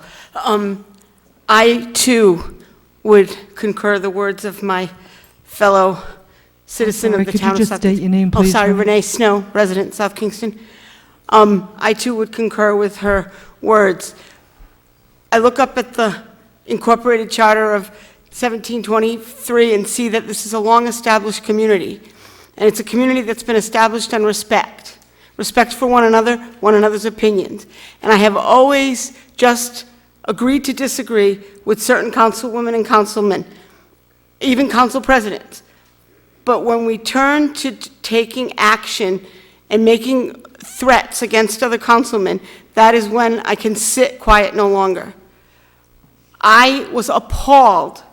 I, too, would concur the words of my fellow citizen Sorry, of the could town you of just South state your name, Oh, please, sorry, Renee? Renee Snow, resident South Kingston. I, too, would concur with her words. I look up at the Incorporated Charter of 1723 and see that this is a long-established community, and it's a community that's been established on respect. Respect for one another, one another's opinions. And I have always just agreed to disagree with certain councilwomen and councilmen, even council presidents. But when we turn to taking action and making threats against other councilmen, that is when I can sit quiet no longer. I was appalled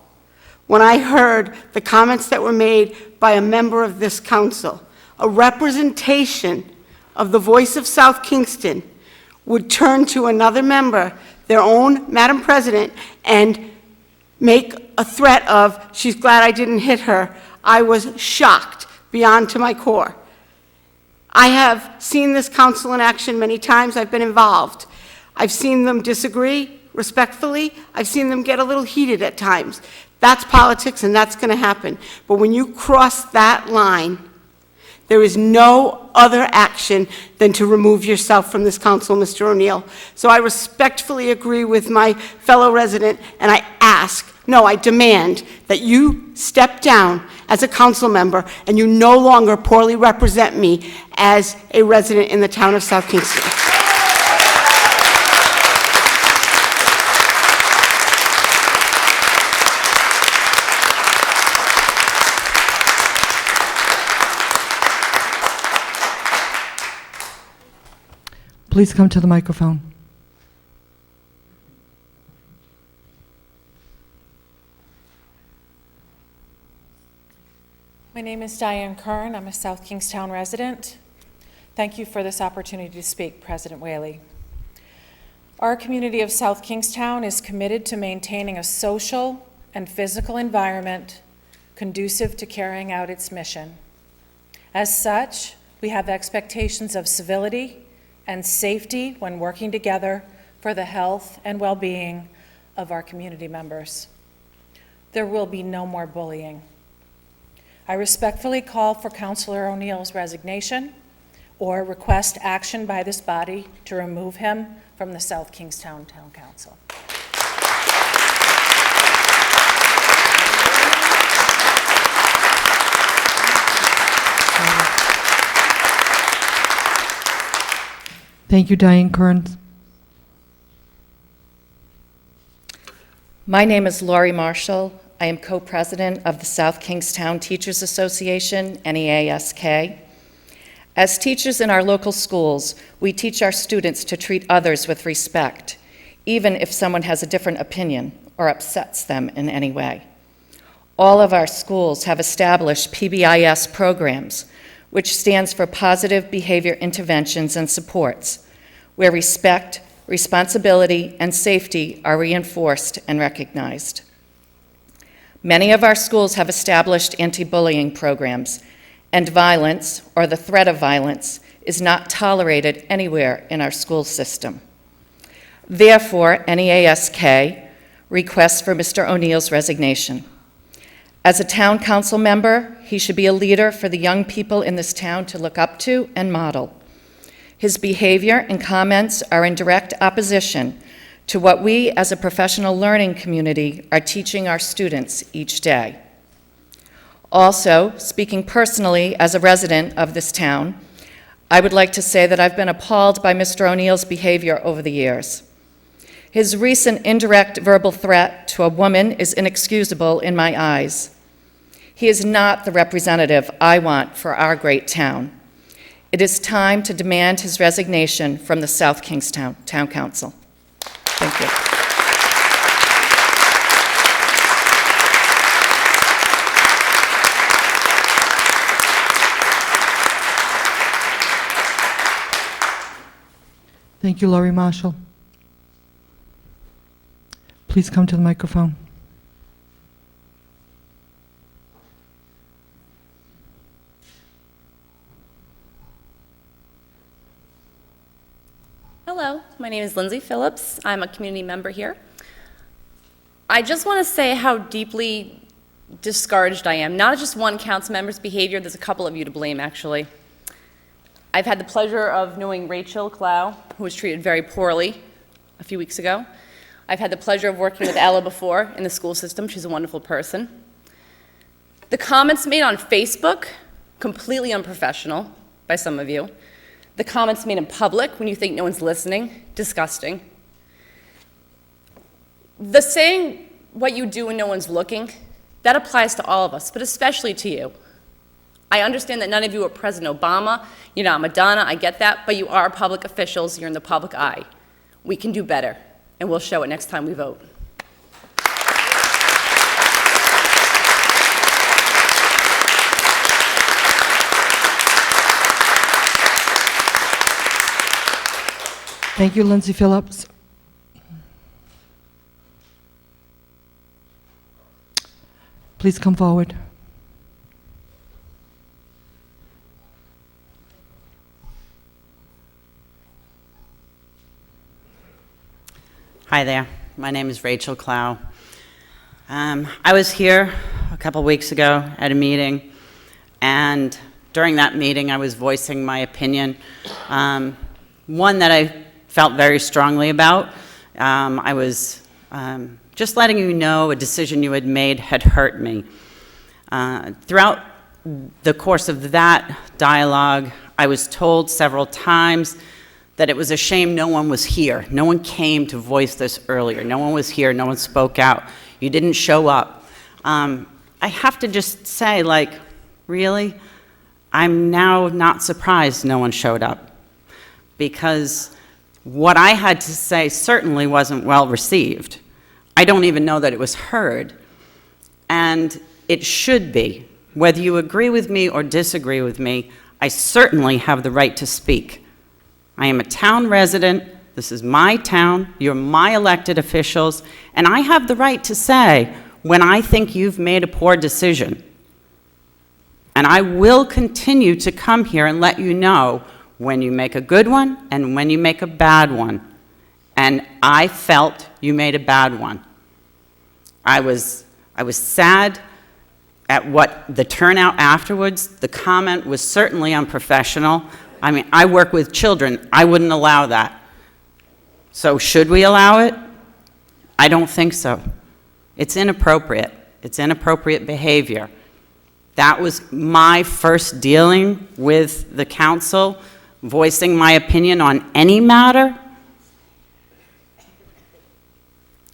when I heard the comments that were made by a member of this council. A representation of the voice of South Kingston would turn to another member, their own Madam President, and make a threat of, "She's glad I didn't hit her." I was shocked beyond to my core. I have seen this council in action many times. I've been involved. I've seen them disagree respectfully. I've seen them get a little heated at times. That's politics, and that's going to happen. But when you cross that line, there is no other action than to remove yourself from this council, Mr. O'Neill. So I respectfully agree with my fellow resident, and I ask No, I demand that you step down as a council member and you no longer poorly represent me as a resident in the town of South Kingston. Please come to the microphone. My name is Diane Kern. I'm a South Kingstown resident. Thank you for this opportunity to speak, President Whaley. Our community of South Kingstown is committed to maintaining a social and physical environment conducive to carrying out its mission. As such, we have expectations of civility and safety when working together for the health and well-being of our community members. There will be no more bullying. I respectfully call for Councilor O'Neill's resignation or request action by this body to remove him from the South Kingstown Town Council. Thank you, Diane Kearns. My name is Laurie Marshall. I am co-president of the South Kingstown Teachers Association, NEASK. As teachers in our local schools, we teach our students to treat others with respect, even if someone has a different opinion or upsets them in any way. All of our schools have established PBIS programs, which stands for Positive Behavior Interventions and Supports, where respect, responsibility, and safety are reinforced and recognized. Many of our schools have established anti-bullying programs, and violence, or the threat of violence, is not tolerated anywhere in our school system. Therefore, NEASK requests for Mr. O'Neill's resignation. As a town council member, he should be a leader for the young people in this town to look up to and model. His behavior and comments are in direct opposition to what we as a professional learning community are teaching our students each day. Also, speaking personally as a resident of this town, I would like to say that I've been appalled by Mr. O'Neill's behavior over the years. His recent indirect verbal threat to a woman is inexcusable in my eyes. He is not the representative I want for our great town. It is time to demand his resignation from the South Kingstown Town Council. Thank you. Thank you, Laurie Marshall. Please come to the microphone. Hello, my name is Lindsay Phillips. I'm a community member here. I just want to say how deeply discouraged I am. Not just one council member's behavior, there's a couple of you to blame, actually. I've had the pleasure of knowing Rachel Clow, who was treated very poorly a few weeks ago. I've had the pleasure of working with Ella before in the school system. She's a wonderful person. The comments made on Facebook, completely unprofessional by some of you. The comments made in public when you think no one's listening, disgusting. The saying what you do when no one's looking, that applies to all of us, but especially to you. I understand that none of you are President Obama, you're not Madonna, I get that, but you are public officials, you're in the public eye. We can do better, and we'll show it next time we vote. Thank you, Lindsay Phillips. Please come forward. Hi there. My name is Rachel Clow. I was here a couple weeks ago at a meeting, and during that meeting I was voicing my opinion, one that I felt very strongly about. I was just letting you know a decision you had made had hurt me. Throughout the course of that dialogue, I was told several times that it was a shame no one was here. No one came to voice this earlier. No one was here. No one spoke out. You didn't show up. I have to just say, like, really? I'm now not surprised no one showed up, because what I had to say certainly wasn't well received. I don't even know that it was heard. And it should be. Whether you agree with me or disagree with me, I certainly have the right to speak. I am a town resident. This is my town. You're my elected officials. And I have the right to say when I think you've made a poor decision. And I will continue to come here and let you know when you make a good one and when you make a bad one. And I felt you made a bad one. I was sad at what the turnout afterwards. The comment was certainly unprofessional. I mean, I work with children. I wouldn't allow that. So should we allow it? I don't think so. It's inappropriate. It's inappropriate behavior. That was my first dealing with the council, voicing my opinion on any matter.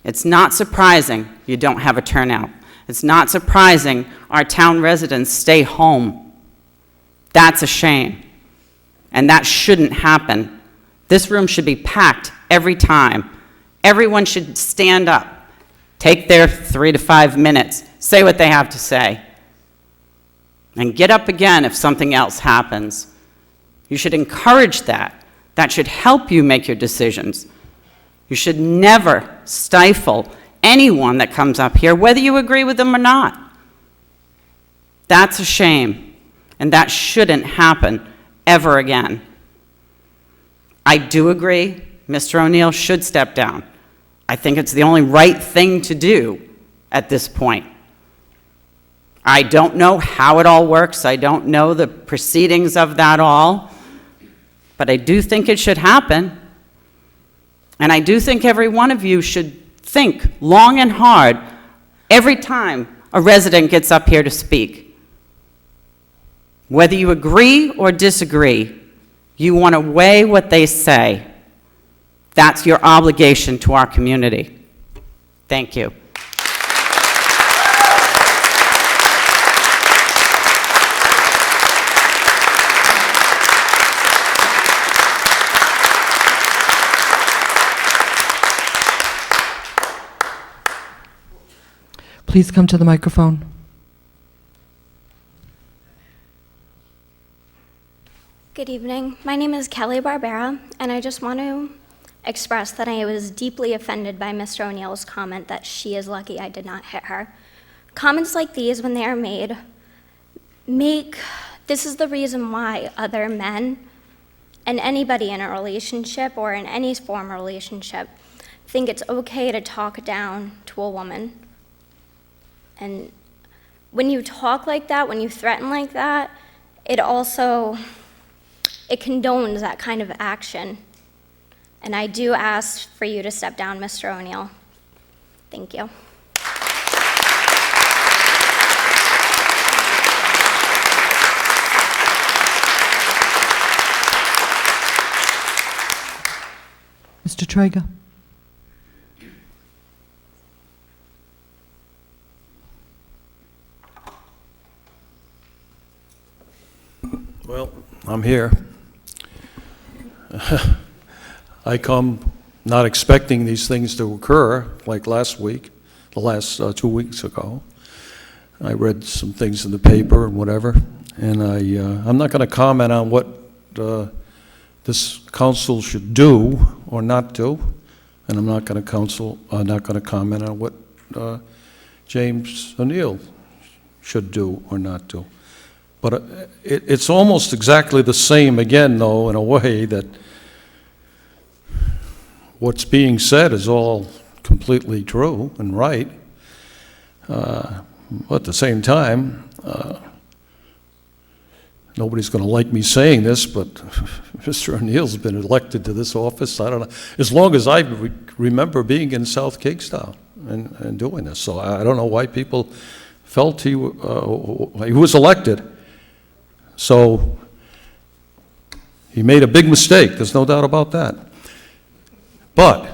It's not surprising you don't have a turnout. It's not surprising our town residents stay home. That's a shame. And that shouldn't happen. This room should be packed every time. Everyone should stand up, take their 3 to 5 minutes, say what they have to say, and get up again if something else happens. You should encourage that. That should help you make your decisions. You should never stifle anyone that comes up here, whether you agree with them or not. That's a shame, and that shouldn't happen ever again. I do agree Mr. O'Neill should step down. I think it's the only right thing to do at this point. I don't know how it all works. I don't know the proceedings of that all, but I do think it should happen. And I do think every one of you should think long and hard every time a resident gets up here to speak. Whether you agree or disagree, you want to weigh what they say. That's your obligation to our community. Thank you. Please come to the microphone. Good evening. My name is Kelly Barbera, and I just want to express that I was deeply offended by Mr. O'Neill's comment that she is lucky I did not hit her. Comments like these, when they are made, this is the reason why other men and anybody in a relationship or in any form of relationship think it's okay to talk down to a woman. And when you talk like that, when you threaten like that, it condones that kind of action. And I do ask for you to step down, Mr. O'Neill. Thank you. Mr. Traeger. Well, I'm here. I come not expecting these things to occur, like last week, the last 2 weeks ago. I read some things in the paper and whatever, and I'm not going to comment on what this council should do or not do, and I'm not going to comment on what James O'Neill should do or not do. But it's almost exactly the same again, though, in a way that what's being said is all completely true and right. But at the same time, nobody's going to like me saying this, but Mr. O'Neill's been elected to this office, I don't know, as long as I remember being in South Kingstown. in doing this. So I don't know why people felt he was elected. So he made a big mistake, there's no doubt about that. But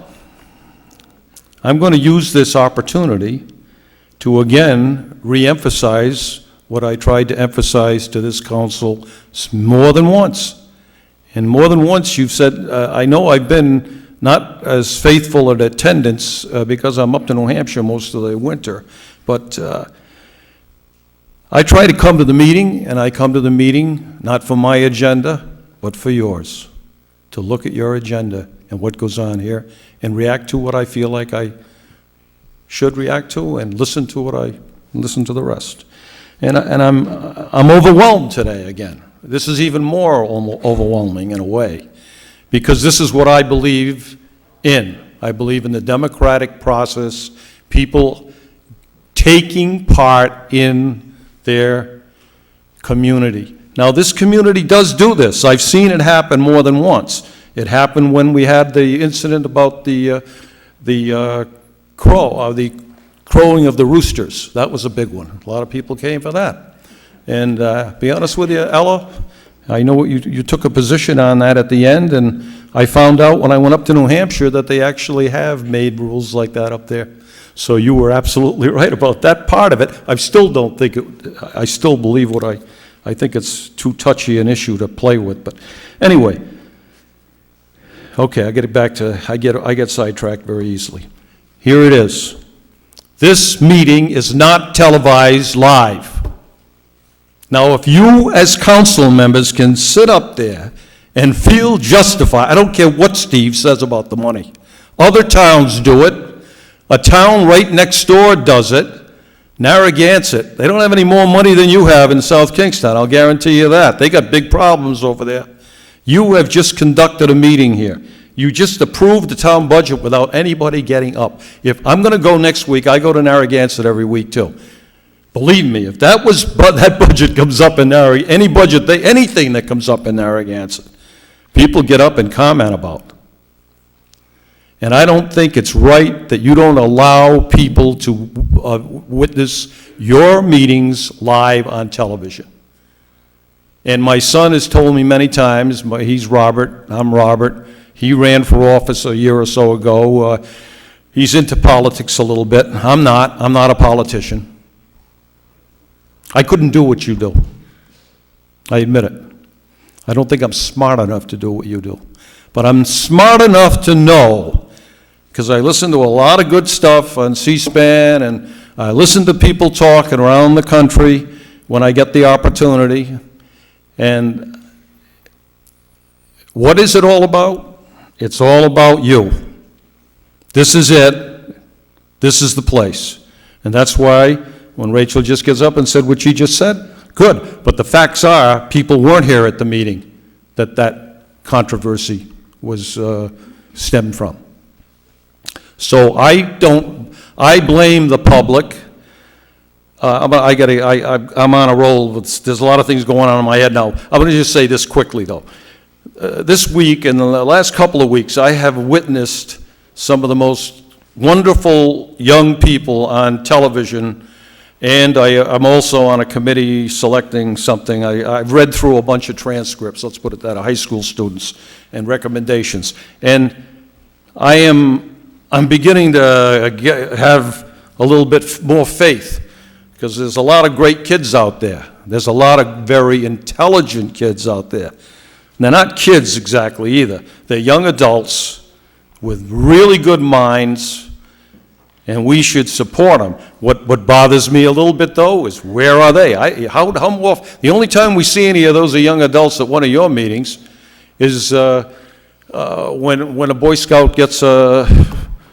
I'm going to use this opportunity to again re-emphasize what I tried to emphasize to this council more than once. And more than once you've said, I know I've been not as faithful at attendance because I'm up to New Hampshire most of the winter, but I try to come to the meeting, and I come to the meeting not for my agenda, but for yours, to look at your agenda and what goes on here and react to what I feel like I should react to and listen to the rest. And I'm overwhelmed today again. This is even more overwhelming in a way, because this is what I believe in. I believe in the democratic process, people taking part in their community. Now, this community does do this. I've seen it happen more than once. It happened when we had the incident about the crowing of the roosters. That was a big one. A lot of people came for that. And be honest with you, Ella, I know you took a position on that at the end, and I found out when I went up to New Hampshire that they actually have made rules like that up there. So you were absolutely right about that part of it. I still don't think I still believe what I think it's too touchy an issue to play with. But anyway, okay, I get sidetracked very easily. Here it is. This meeting is not televised live. Now, if you as council members can sit up there and feel justified, I don't care what Steve says about the money. Other towns do it. A town right next door does it. Narragansett, they don't have any more money than you have in South Kingstown, I'll guarantee you that. They got big problems over there. You have just conducted a meeting here. You just approved the town budget without anybody getting up. If I'm going to go next week, I go to Narragansett every week too. Believe me, if that budget comes up in Narragansett, anything that comes up in Narragansett, people get up and comment about. And I don't think it's right that you don't allow people to witness your meetings live on television. And my son has told me many times, he's Robert, I'm Robert, he ran for office a year or so ago. He's into politics a little bit. I'm not a politician. I couldn't do what you do. I admit it. I don't think I'm smart enough to do what you do. But I'm smart enough to know, because I listen to a lot of good stuff on C-SPAN, and I listen to people talking around the country when I get the opportunity. And what is it all about? It's all about you. This is it. This is the place. And that's why when Rachel just gets up and said what she just said, good. But the facts are, people weren't here at the meeting that controversy was stemmed from. So I blame the public. I'm on a roll. There's a lot of things going on in my head now. I'm going to just say this quickly, though. This week and the last couple of weeks, I have witnessed some of the most wonderful young people on television, and I'm also on a committee selecting something. I've read through a bunch of transcripts, let's put it that, of high school students and recommendations. And I'm beginning to have a little bit more faith, because there's a lot of great kids out there. There's a lot of very intelligent kids out there. And they're not kids exactly either. They're young adults with really good minds, and we should support them. What bothers me a little bit, though, is where are they? The only time we see any of those young adults at one of your meetings is when a Boy Scout gets an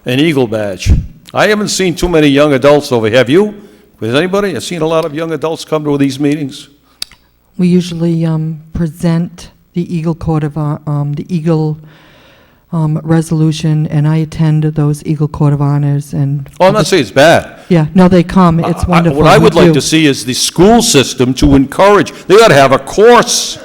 Eagle badge. I haven't seen too many young adults over here. Have you? Has anybody? I've seen a lot of young adults come to these meetings. We usually present the Eagle Court of the Eagle resolution, and I attend those Eagle Court of Honors. And I'm not saying it's bad. Yeah, no, they come. It's wonderful. What I would like to see is the school system to encourage. They ought to have a course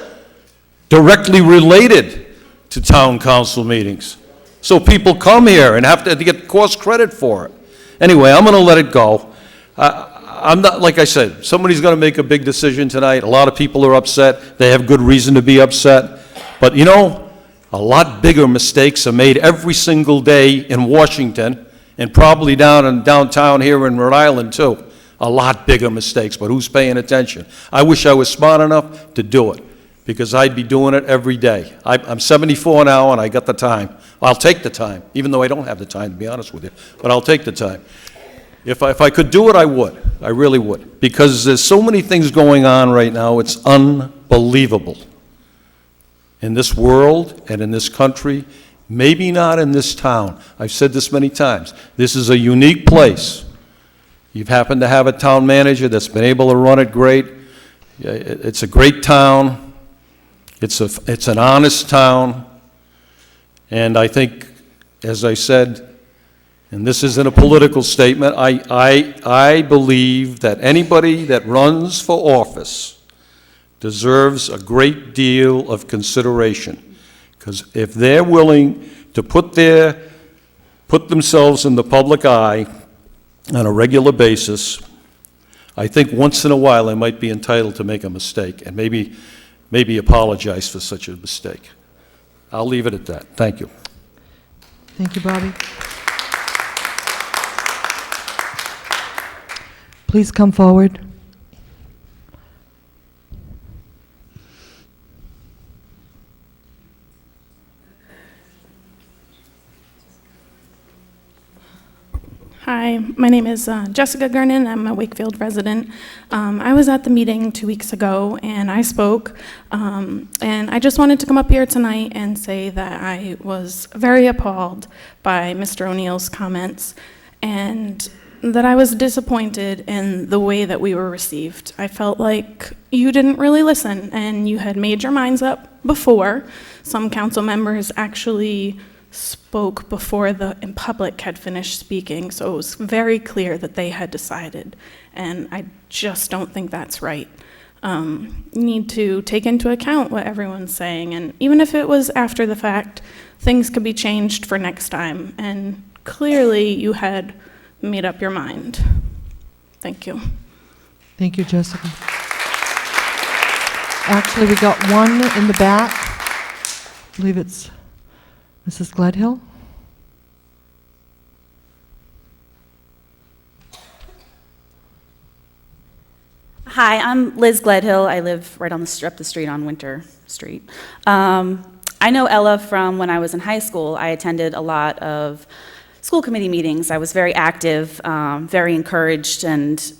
directly related to town council meetings, so people come here and have to get course credit for it. Anyway, I'm going to let it go. I'm not, like I said, somebody's going to make a big decision tonight. A lot of people are upset. They have good reason to be upset. But you know, a lot bigger mistakes are made every single day in Washington and probably down in downtown here in Rhode Island too. A lot bigger mistakes, but who's paying attention? I wish I was smart enough to do it, because I'd be doing it every day. I'm 74 now, and I got the time. I'll take the time, even though I don't have the time, to be honest with you, but I'll take the time. If I could do it, I would. I really would, because there's so many things going on right now, it's unbelievable. In this world and in this country, maybe not in this town. I've said this many times. This is a unique place. You've happened to have a town manager that's been able to run it great. It's a great town. It's an honest town. And I think, as I said, and this isn't a political statement, I believe that anybody that runs for office deserves a great deal of consideration. Because if they're willing to put themselves in the public eye on a regular basis, I think once in a while they might be entitled to make a mistake and maybe apologize for such a mistake. I'll leave it at that. Thank you. Thank you, Bobby. Please come forward. Hi, my name is Jessica Gernon. I'm a Wakefield resident. I was at the meeting 2 weeks ago, and I spoke, and I just wanted to come up here tonight and say that I was very appalled by Mr. O'Neill's comments, and that I was disappointed in the way that we were received. I felt like you didn't really listen, and you had made your minds up before. Some council members actually spoke before the public had finished speaking, so it was very clear that they had decided, and I just don't think that's right. You need to take into account what everyone's saying, and even if it was after the fact, things could be changed for next time, and clearly you had made up your mind. Thank you. Thank you, Jessica. Actually, we got one in the back. I believe it's Mrs. Gledhill. Hi, I'm Liz Gledhill. I live right on the street on Winter Street. I know Ella from when I was in high school. I attended a lot of school committee meetings. I was very active, very encouraged and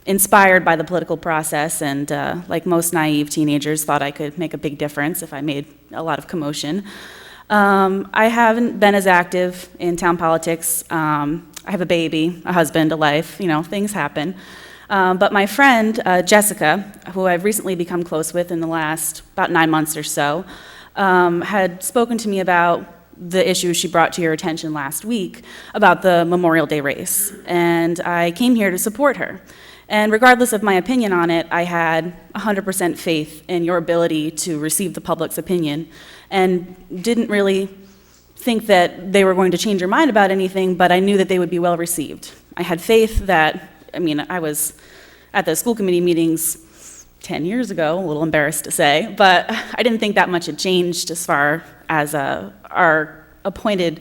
inspired by the political process, and like most naive teenagers, thought I could make a big difference if I made a lot of commotion. I haven't been as active in town politics. I have a baby, a husband, a life, you know, things happen. But my friend, Jessica, who I've recently become close with in the last about 9 months or so, had spoken to me about the issue she brought to your attention last week about the Memorial Day race. And I came here to support her. And regardless of my opinion on it, I had 100% faith in your ability to receive the public's opinion, and didn't really think that they were going to change your mind about anything, but I knew that they would be well received. I had faith that, I was at the school committee meetings 10 years ago, a little embarrassed to say, but I didn't think that much had changed as far as our appointed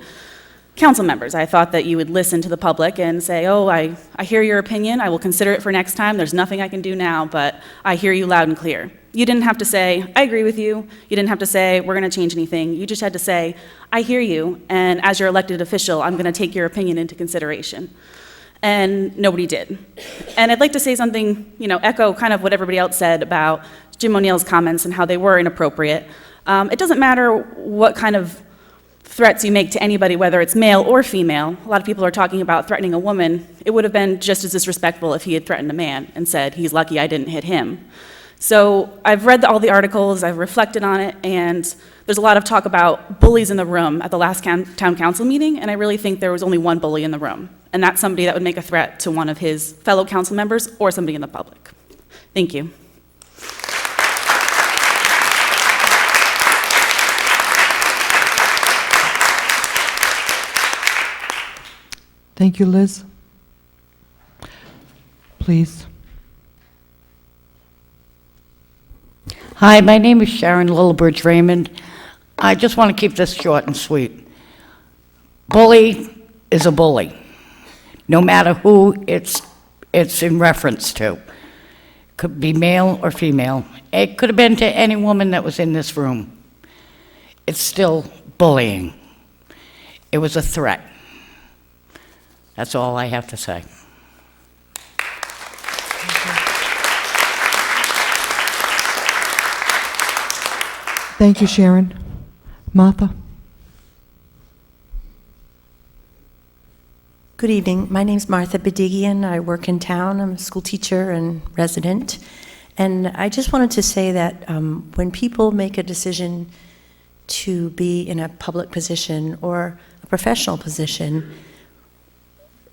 council members. I thought that you would listen to the public and say, oh, I hear your opinion, I will consider it for next time, there's nothing I can do now, but I hear you loud and clear. You didn't have to say, I agree with you. You didn't have to say, we're going to change anything. You just had to say, I hear you, and as your elected official, I'm going to take your opinion into consideration. And nobody did. And I'd like to say something, echo kind of what everybody else said about Jim O'Neill's comments and how they were inappropriate. It doesn't matter what kind of threats you make to anybody, whether it's male or female. A lot of people are talking about threatening a woman. It would have been just as disrespectful if he had threatened a man and said, he's lucky I didn't hit him. So I've read all the articles, I've reflected on it, and there's a lot of talk about bullies in the room at the last town council meeting, and I really think there was only one bully in the room, and that's somebody that would make a threat to one of his fellow council members or somebody in the public. Thank you. Thank you, Liz. please. Hi, my name is Sharon Lillibridge Raymond. I just want to keep this short and sweet. Bully is a bully, no matter who it's in reference to. Could be male or female. It could have been to any woman that was in this room. It's still bullying. It was a threat. That's all I have to say. Thank you, Sharon. Martha? Good evening. My name's Martha Bedigian. I work in town. I'm a school teacher and resident. And I just wanted to say that when people make a decision to be in a public position or a professional position,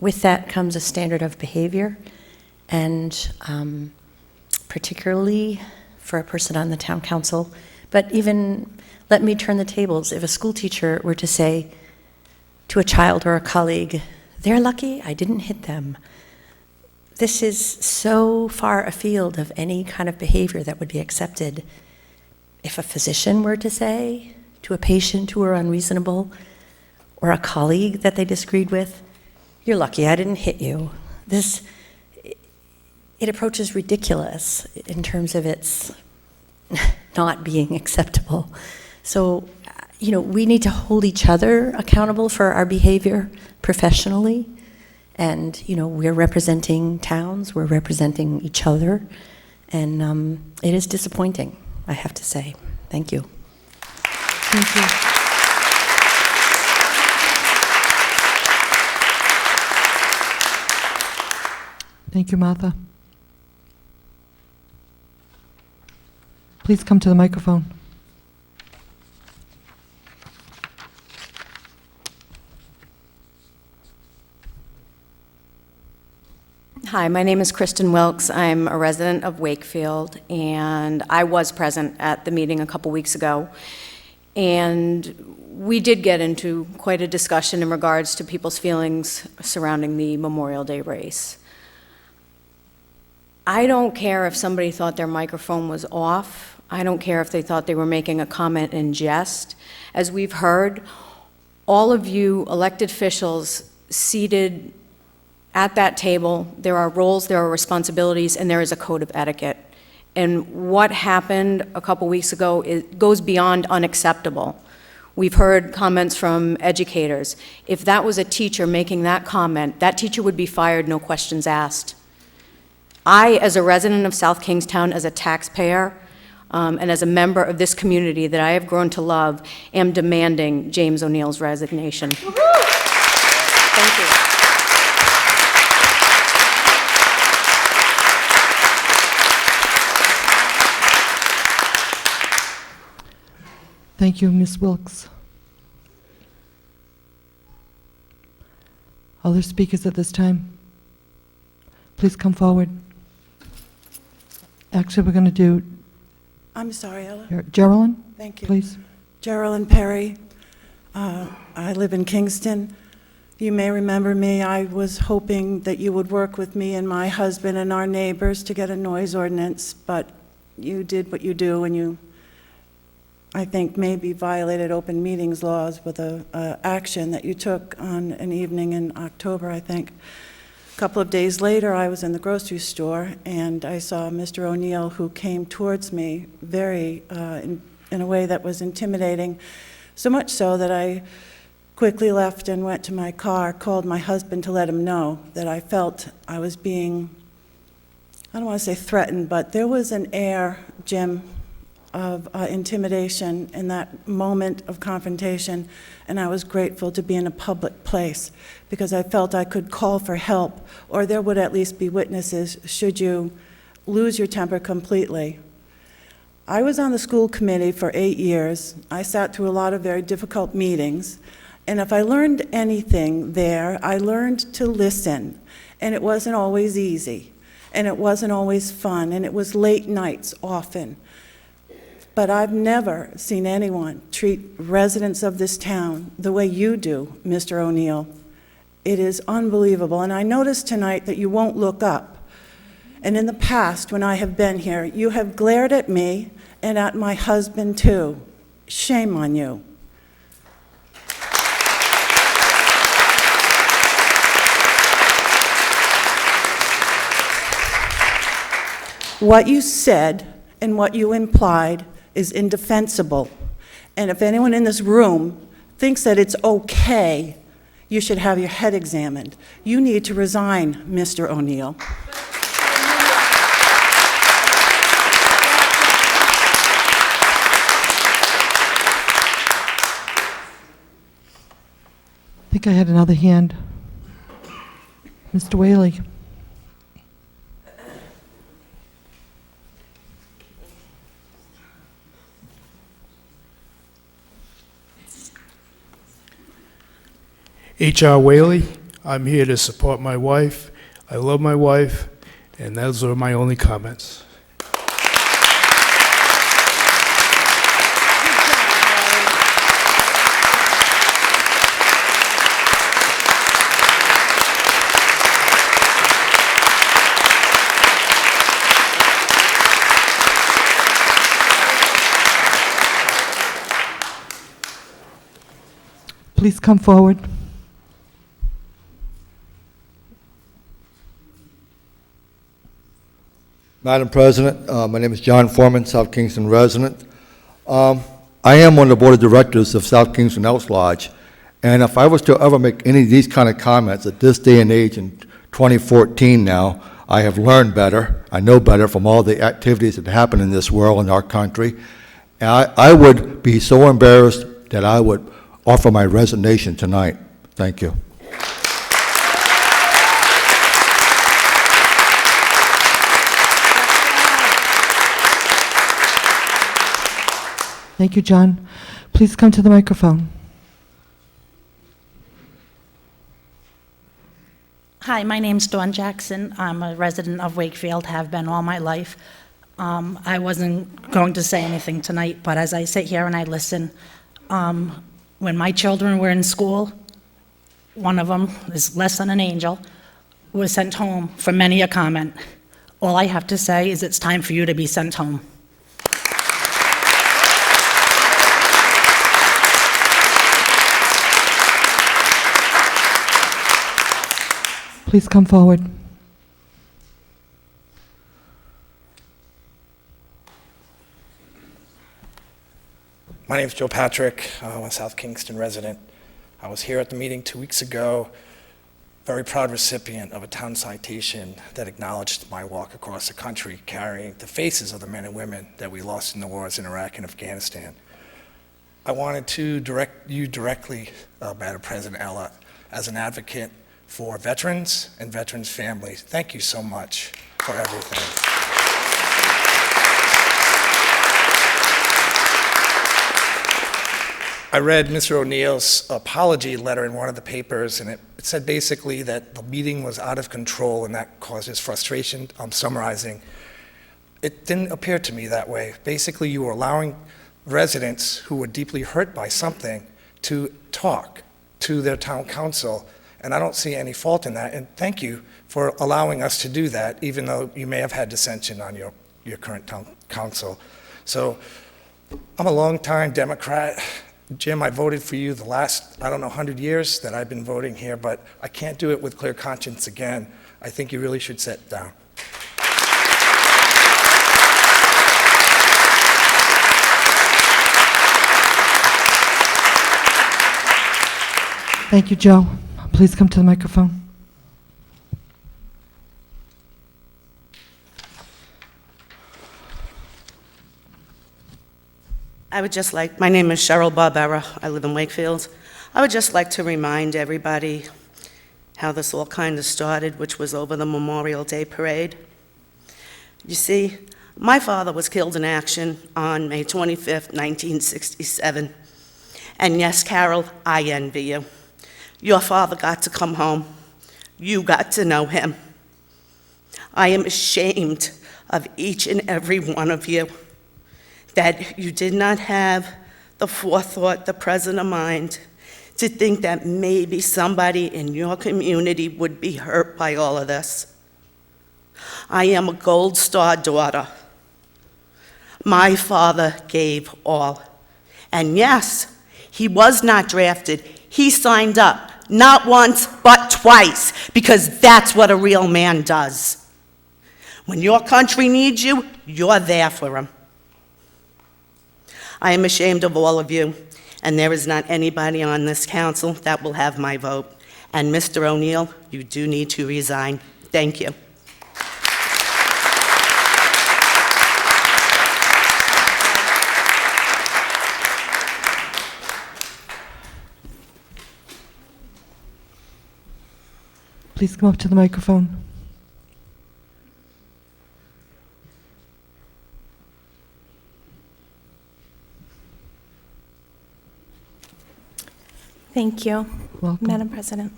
with that comes a standard of behavior. And particularly for a person on the town council, but even let me turn the tables. If a school teacher were to say to a child or a colleague, "They're lucky I didn't hit them," this is so far afield of any kind of behavior that would be accepted. If a physician were to say to a patient who were unreasonable, or a colleague that they disagreed with, "You're lucky I didn't hit you," it approaches ridiculous in terms of its not being acceptable. So, we need to hold each other accountable for our behavior professionally. And, we're representing towns, we're representing each other. And it is disappointing, I have to say. Thank you. Thank you. Thank you, Martha. Please come to the microphone. Hi, my name is Kristen Wilkes. I'm a resident of Wakefield, and I was present at the meeting a couple weeks ago. And we did get into quite a discussion in regards to people's feelings surrounding the Memorial Day race. I don't care if somebody thought their microphone was off. I don't care if they thought they were making a comment in jest. As we've heard, all of you elected officials seated at that table, there are roles, there are responsibilities, and there is a code of etiquette. And what happened a couple weeks ago goes beyond unacceptable. We've heard comments from educators. If that was a teacher making that comment, that teacher would be fired, no questions asked. I, as a resident of South Kingstown, as a taxpayer, and as a member of this community that I have grown to love, am demanding James O'Neill's resignation. Thank you. Thank you, Ms. Wilkes. Other speakers at this time? Please come forward. Actually, we're going to do I'm sorry, Ella. Geraldine. Thank you. Please. Geraldine Perry. I live in Kingston. You may remember me. I was hoping that you would work with me and my husband and our neighbors to get a noise ordinance, but you did what you do, and you, I think, maybe violated open meetings laws with a action that you took on an evening in October, I think. A couple of days later, I was in the grocery store, and I saw Mr. O'Neill, who came towards me very, in a way that was intimidating, so much so that I quickly left and went to my car, called my husband to let him know that I felt I was being, I don't want to say threatened, but there was an air, Jim, of intimidation in that moment of confrontation, and I was grateful to be in a public place because I felt I could call for help, or there would at least be witnesses should you lose your temper completely. I was on the school committee for 8 years. I sat through a lot of very difficult meetings, and if I learned anything there, I learned to listen, and it wasn't always easy, and it wasn't always fun, and it was late nights often. But I've never seen anyone treat residents of this town the way you do, Mr. O'Neill. It is unbelievable. And I noticed tonight that you won't look up. And in the past, when I have been here, you have glared at me and at my husband, too. Shame on you. What you said and what you implied is indefensible. And if anyone in this room thinks that it's okay, you should have your head examined. You need to resign, Mr. O'Neill. I think I had another hand. Mr. Whaley. H.R. Whaley. I'm here to support my wife. I love my wife, and those are my only comments. Please come forward. Madam President, my name is John Foreman, South Kingston resident. I am on the board of directors of South Kingston Elks Lodge, and if I was to ever make any of these kind of comments at this day and age in 2014 now, I have learned better. I know better from all the activities that happen in this world, in our country. And I would be so embarrassed that I would offer my resignation tonight. Thank you. Thank you, John. Please come to the microphone. Hi, my name's Dawn Jackson. I'm a resident of Wakefield, have been all my life. I wasn't going to say anything tonight, but as I sit here and I listen, when my children were in school, one of them is less than an angel, was sent home for many a comment. All I have to say is it's time for you to be sent home. Please come forward. My name is Joe Patrick. I'm a South Kingston resident. I was here at the meeting 2 weeks ago, very proud recipient of a town citation that acknowledged my walk across the country carrying the faces of the men and women that we lost in the wars in Iraq and Afghanistan. I wanted to direct you directly, Madam President Ella, as an advocate for veterans and veterans' families. Thank you so much for everything. I read Mr. O'Neill's apology letter in one of the papers, and it said basically that the meeting was out of control and that caused his frustration. I'm summarizing. It didn't appear to me that way. Basically, you were allowing residents who were deeply hurt by something to talk to their town council, and I don't see any fault in that. And thank you for allowing us to do that, even though you may have had dissension on your current town council. So I'm a longtime Democrat. Jim, I voted for you the last, 100 years that I've been voting here, but I can't do it with clear conscience again. I think you really should sit down. Thank you, Joe. Please come to the microphone. My name is Cheryl Barbera. I live in Wakefield. I would just like to remind everybody how this all kind of started, which was over the Memorial Day parade. You see, my father was killed in action on May 25th, 1967. And yes, Carol, I envy you. Your father got to come home. You got to know him. I am ashamed of each and every one of you that you did not have the forethought, the presence of mind, to think that maybe somebody in your community would be hurt by all of this. I am a Gold Star daughter. My father gave all. And yes, he was not drafted. He signed up, not once, but twice, because that's what a real man does. When your country needs you, you're there for them. I am ashamed of all of you, and there is not anybody on this council that will have my vote. And Mr. O'Neill, you do need to resign. Thank you. Please come up to the microphone. Thank you, Welcome. Madam President.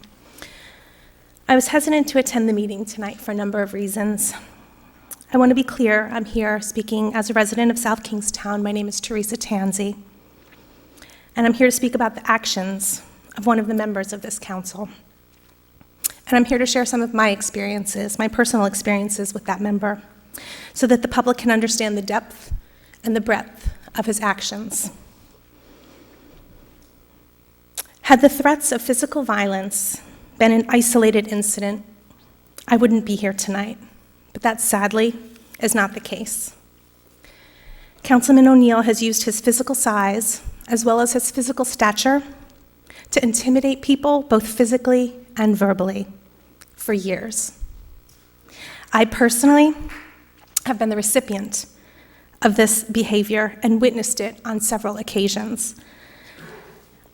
I was hesitant to attend the meeting tonight for a number of reasons. I want to be clear, I'm here speaking as a resident of South Kingstown. My name is Teresa Tansey, and I'm here to speak about the actions of one of the members of this council. And I'm here to share some of my experiences, my personal experiences with that member, so that the public can understand the depth and the breadth of his actions. Had the threats of physical violence been an isolated incident, I wouldn't be here tonight, but that sadly is not the case. Councilman O'Neill has used his physical size as well as his physical stature to intimidate people both physically and verbally for years. I personally have been the recipient of this behavior and witnessed it on several occasions.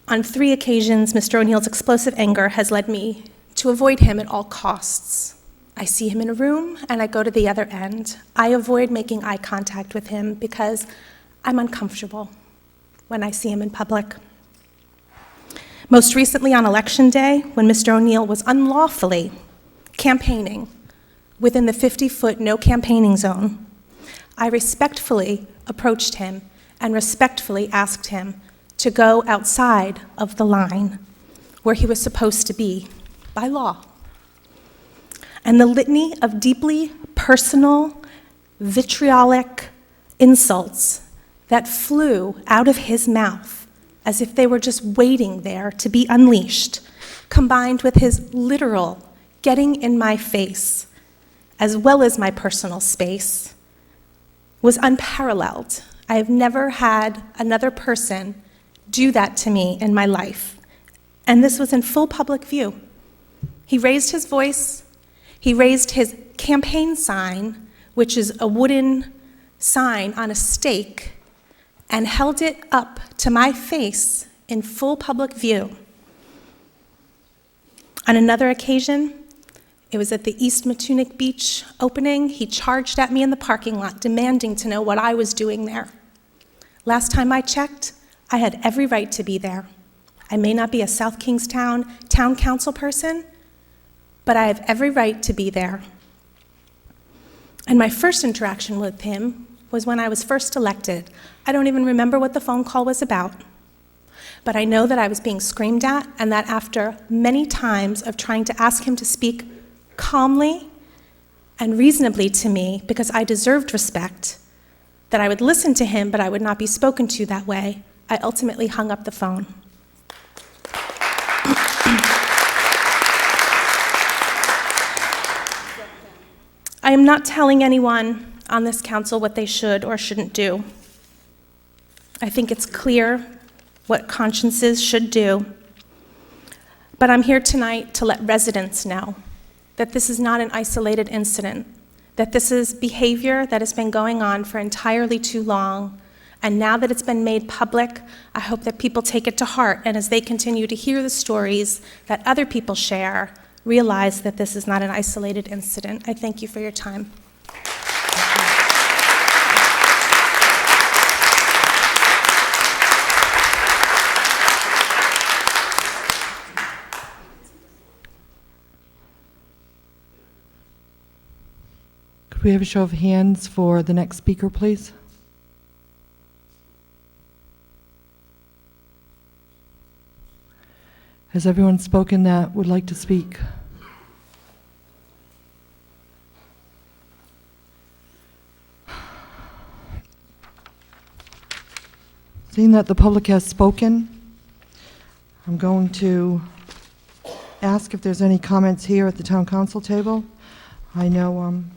On 3 occasions, Mr. O'Neill's explosive anger has led me to avoid him at all costs. I see him in a room and I go to the other end. I avoid making eye contact with him because I'm uncomfortable when I see him in public. Most recently on Election Day, when Mr. O'Neill was unlawfully campaigning within the 50-foot no campaigning zone, I respectfully approached him and respectfully asked him to go outside of the line where he was supposed to be by law. And the litany of deeply personal, vitriolic insults that flew out of his mouth as if they were just waiting there to be unleashed, combined with his literal getting in my face, as well as my personal space, was unparalleled. I have never had another person do that to me in my life. And this was in full public view. He raised his voice, he raised his campaign sign, which is a wooden sign on a stake, and held it up to my face in full public view. On another occasion, it was at the East Matunic Beach opening. He charged at me in the parking lot, demanding to know what I was doing there. Last time I checked, I had every right to be there. I may not be a South Kingstown Town Council person, but I have every right to be there. And my first interaction with him was when I was first elected. I don't even remember what the phone call was about, but I know that I was being screamed at, and that after many times of trying to ask him to speak calmly and reasonably to me, because I deserved respect, that I would listen to him, but I would not be spoken to that way, I ultimately hung up the phone. I am not telling anyone on this council what they should or shouldn't do. I think it's clear what consciences should do. But I'm here tonight to let residents know that this is not an isolated incident, that this is behavior that has been going on for entirely too long. And now that it's been made public, I hope that people take it to heart, and as they continue to hear the stories that other people share, realize that this is not an isolated incident. I thank you for your time. Could we have a show of hands for the next speaker, please? Has everyone spoken that would like to speak? Seeing that the public has spoken, I'm going to ask if there's any comments here at the town council table. I know I'm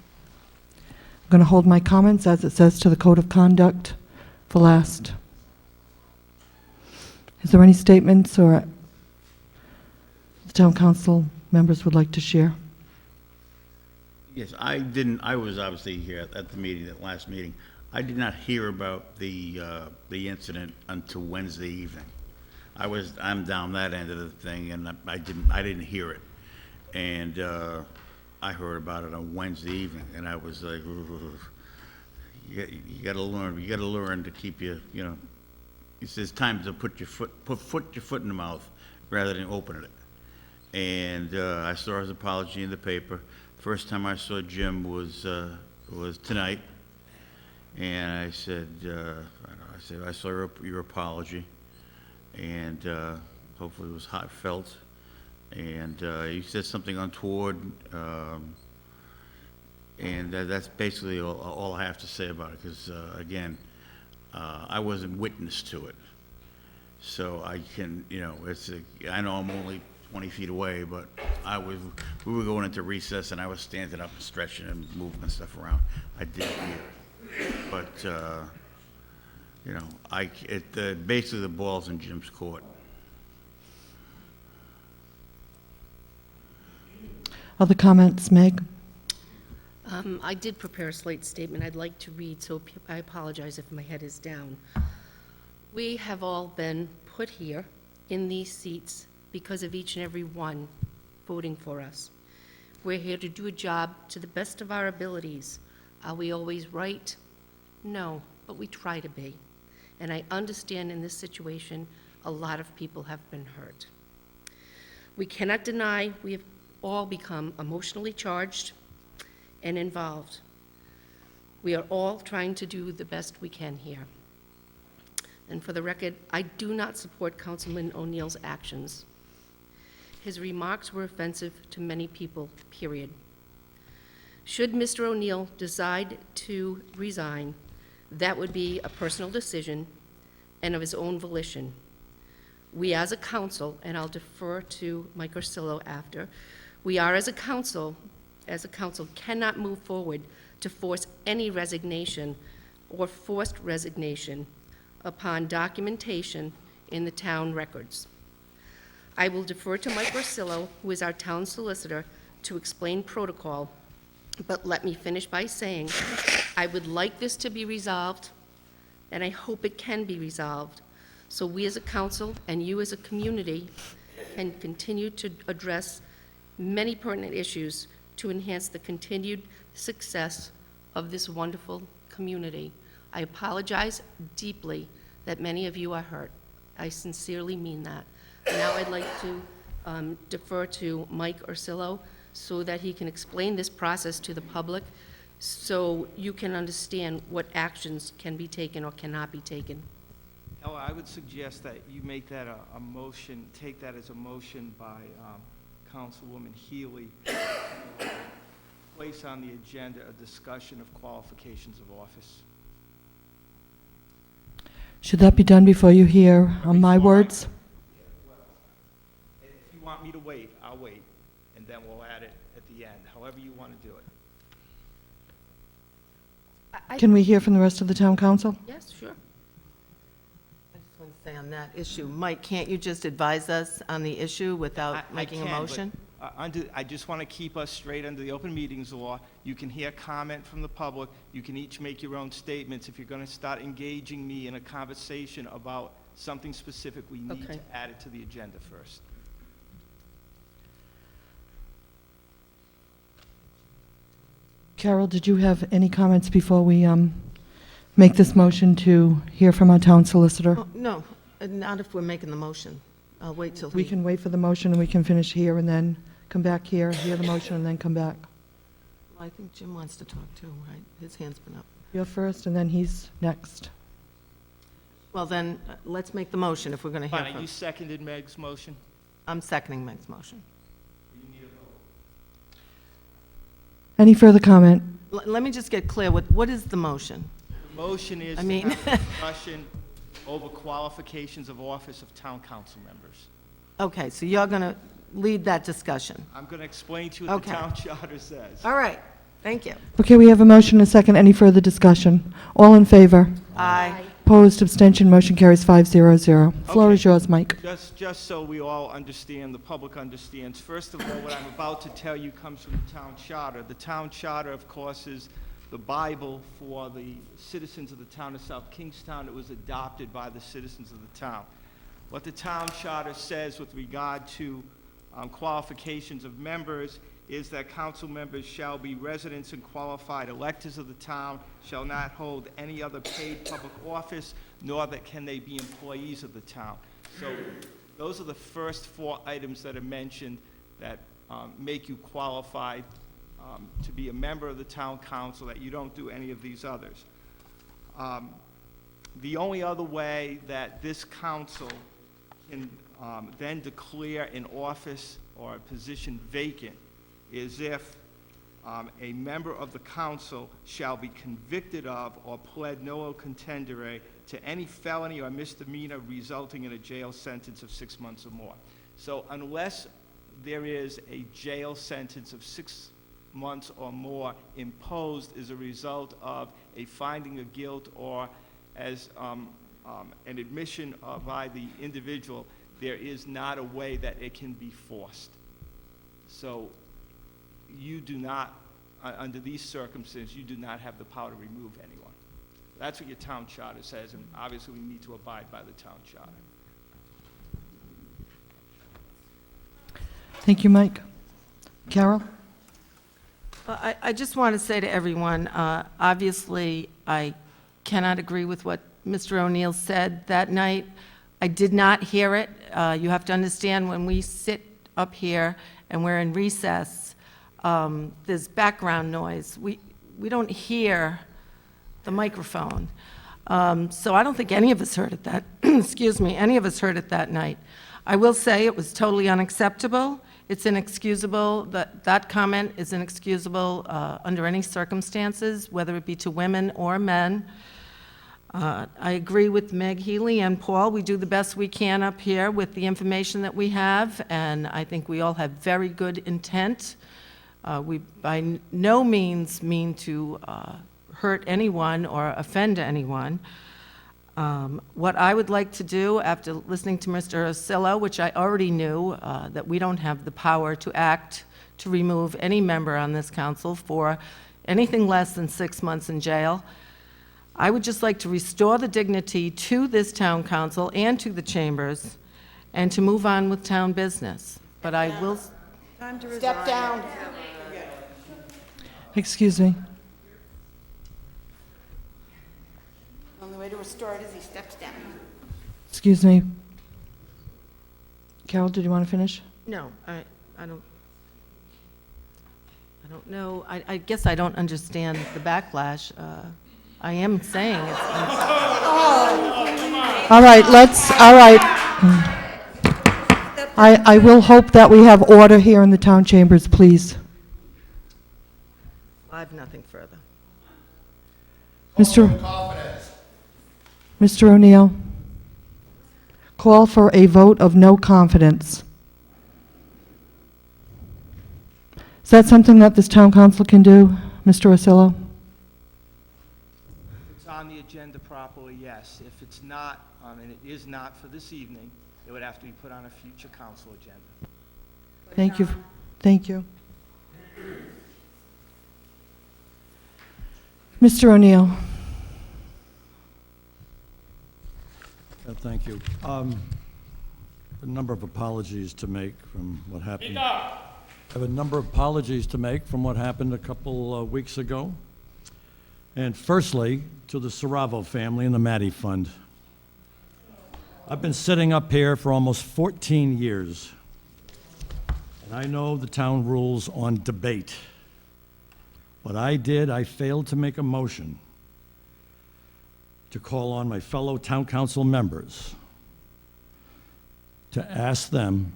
going to hold my comments, as it says, to the code of conduct for last. Is there any statements or the town council members would like to share? Yes, I was obviously here at the meeting, that last meeting. I did not hear about the incident until Wednesday evening. I'm down that end of the thing, and I didn't hear it. And I heard about it on Wednesday evening, and I was like, you got to learn to keep you know. It's time to put your foot in the mouth rather than opening it. And I saw his apology in the paper. First time I saw Jim was tonight, and I said, I saw your apology, and hopefully it was heartfelt. And he said something untoward, and that's basically all I have to say about it. Because again, I wasn't witness to it, so I can, I know I'm only 20 feet away, but we were going into recess, and I was standing up and stretching and moving and stuff around. I did hear it, but basically the ball's in Jim's court. Other comments, Meg? I did prepare a slate statement I'd like to read, so I apologize if my head is down. We have all been put here in these seats because of each and every one voting for us. We're here to do a job to the best of our abilities. Are we always right? No, but we try to be. And I understand in this situation, a lot of people have been hurt. We cannot deny we have all become emotionally charged and involved. We are all trying to do the best we can here. And for the record, I do not support Councilman O'Neill's actions. His remarks were offensive to many people, period. Should Mr. O'Neill decide to resign, that would be a personal decision and of his own volition. We as a council, and I'll defer to Mike Ursillo after, we are as a council cannot move forward to force any resignation or forced resignation upon documentation in the town records. I will defer to Mike Ursillo, who is our town solicitor, to explain protocol, but let me finish by saying I would like this to be resolved, and I hope it can be resolved, so we as a council and you as a community can continue to address many pertinent issues to enhance the continued success of this wonderful community. I apologize deeply that many of you are hurt. I sincerely mean that. Now I'd like to defer to Mike Ursillo so that he can explain this process to the public so you can understand what actions can be taken or cannot be taken. Ella, I would suggest that you make that a motion, take that as a motion by Councilwoman Healy, place on the agenda a discussion of qualifications of office. Should that be done before you hear my words? If you want me to wait, I'll wait, and then we'll add it at the end, however you want to do it. Can we hear from the rest of the town council? Yes, sure. I just want to say on that issue, Mike, can't you just advise us on the issue without making a motion? I just want to keep us straight under the open meetings law. You can hear comment from the public. You can each make your own statements. If you're going to start engaging me in a conversation about something specific, we need to add it to the agenda first. Carol, did you have any comments before we make this motion to hear from our town solicitor? Oh, no, not if we're making the motion. I'll wait till We can wait for the motion and we can finish here and then come back here, hear the motion and then come back. Well, I think Jim wants to talk too, right? His hand's been up. You're first and then he's next. Well, then, let's make the motion if we're going to hear Fine, from... you seconded Meg's motion? I'm seconding Meg's motion. Any further comment? Let me just get clear, what is the motion? The motion is I mean- to have a discussion over qualifications of office of town council members. Okay, so you're going to lead that discussion. I'm going to explain to you what the Okay. town charter says. All right, thank you. Okay, we have a motion and a second. Any further discussion? All in favor? Aye. Opposed, abstention, motion carries 500. Floor Okay. is yours, Mike. Just so we all understand, the public understands, first of all, what I'm about to tell you comes from the town charter. The town charter, of course, is the Bible for the citizens of the town of South Kingstown. It was adopted by the citizens of the town. What the town charter says with regard to qualifications of members is that council members shall be residents and qualified electors of the town, shall not hold any other paid public office, nor that can they be employees of the town. So those are the first 4 items that are mentioned that make you qualified to be a member of the town council, that you don't do any of these others. The only other way that this council can then declare an office or a position vacant is if a member of the council shall be convicted of or pled nolo contendere to any felony or misdemeanor resulting in a jail sentence of 6 months or more. So unless there is a jail sentence of 6 months or more imposed as a result of a finding of guilt or as an admission by the individual, there is not a way that it can be forced. So you do not, under these circumstances, you do not have the power to remove anyone. That's what your town charter says, and obviously we need to abide by the town charter. Thank you, Mike. Carol? Well, I just want to say to everyone, obviously, I cannot agree with what Mr. O'Neill said that night. I did not hear it. You have to understand, when we sit up here and we're in recess, there's background noise. We don't hear the microphone. So I don't think any of us heard it that, excuse me, any of us heard it that night. I will say it was totally unacceptable. It's inexcusable. That comment is inexcusable under any circumstances, whether it be to women or men. I agree with Meg Healy and Paul. We do the best we can up here with the information that we have, and I think we all have very good intent. We by no means mean to hurt anyone or offend anyone. What I would like to do, after listening to Mr. Osillo, which I already knew, that we don't have the power to act to remove any member on this council for anything less than 6 months in jail. I would just like to restore the dignity to this town council and to the chambers, and to move on with town business. But I will... Time to Step down. Excuse me. The only way to restore it is he steps down. Excuse me. Carol, did you want to finish? No, I don't know. I guess I don't understand the backlash. I am saying it's... All right, all right. I will hope that we have order here in the town chambers, please. I have nothing further. Mr. O'Neill, call for a vote of no confidence. Is that something that this town council can do, Mr. Osillo? If it's on the agenda properly, yes. If it's not, and it is not for this evening, it would have to be put on a future council agenda. Thank you. Thank you. Mr. O'Neill. Thank you. A number of apologies to make from what happened. I have a number of apologies to make from what happened a couple weeks ago. And firstly, to the Saravo family and the Maddie Fund. I've been sitting up here for almost 14 years, and I know the town rules on debate. What I did, I failed to make a motion to call on my fellow town council members to ask them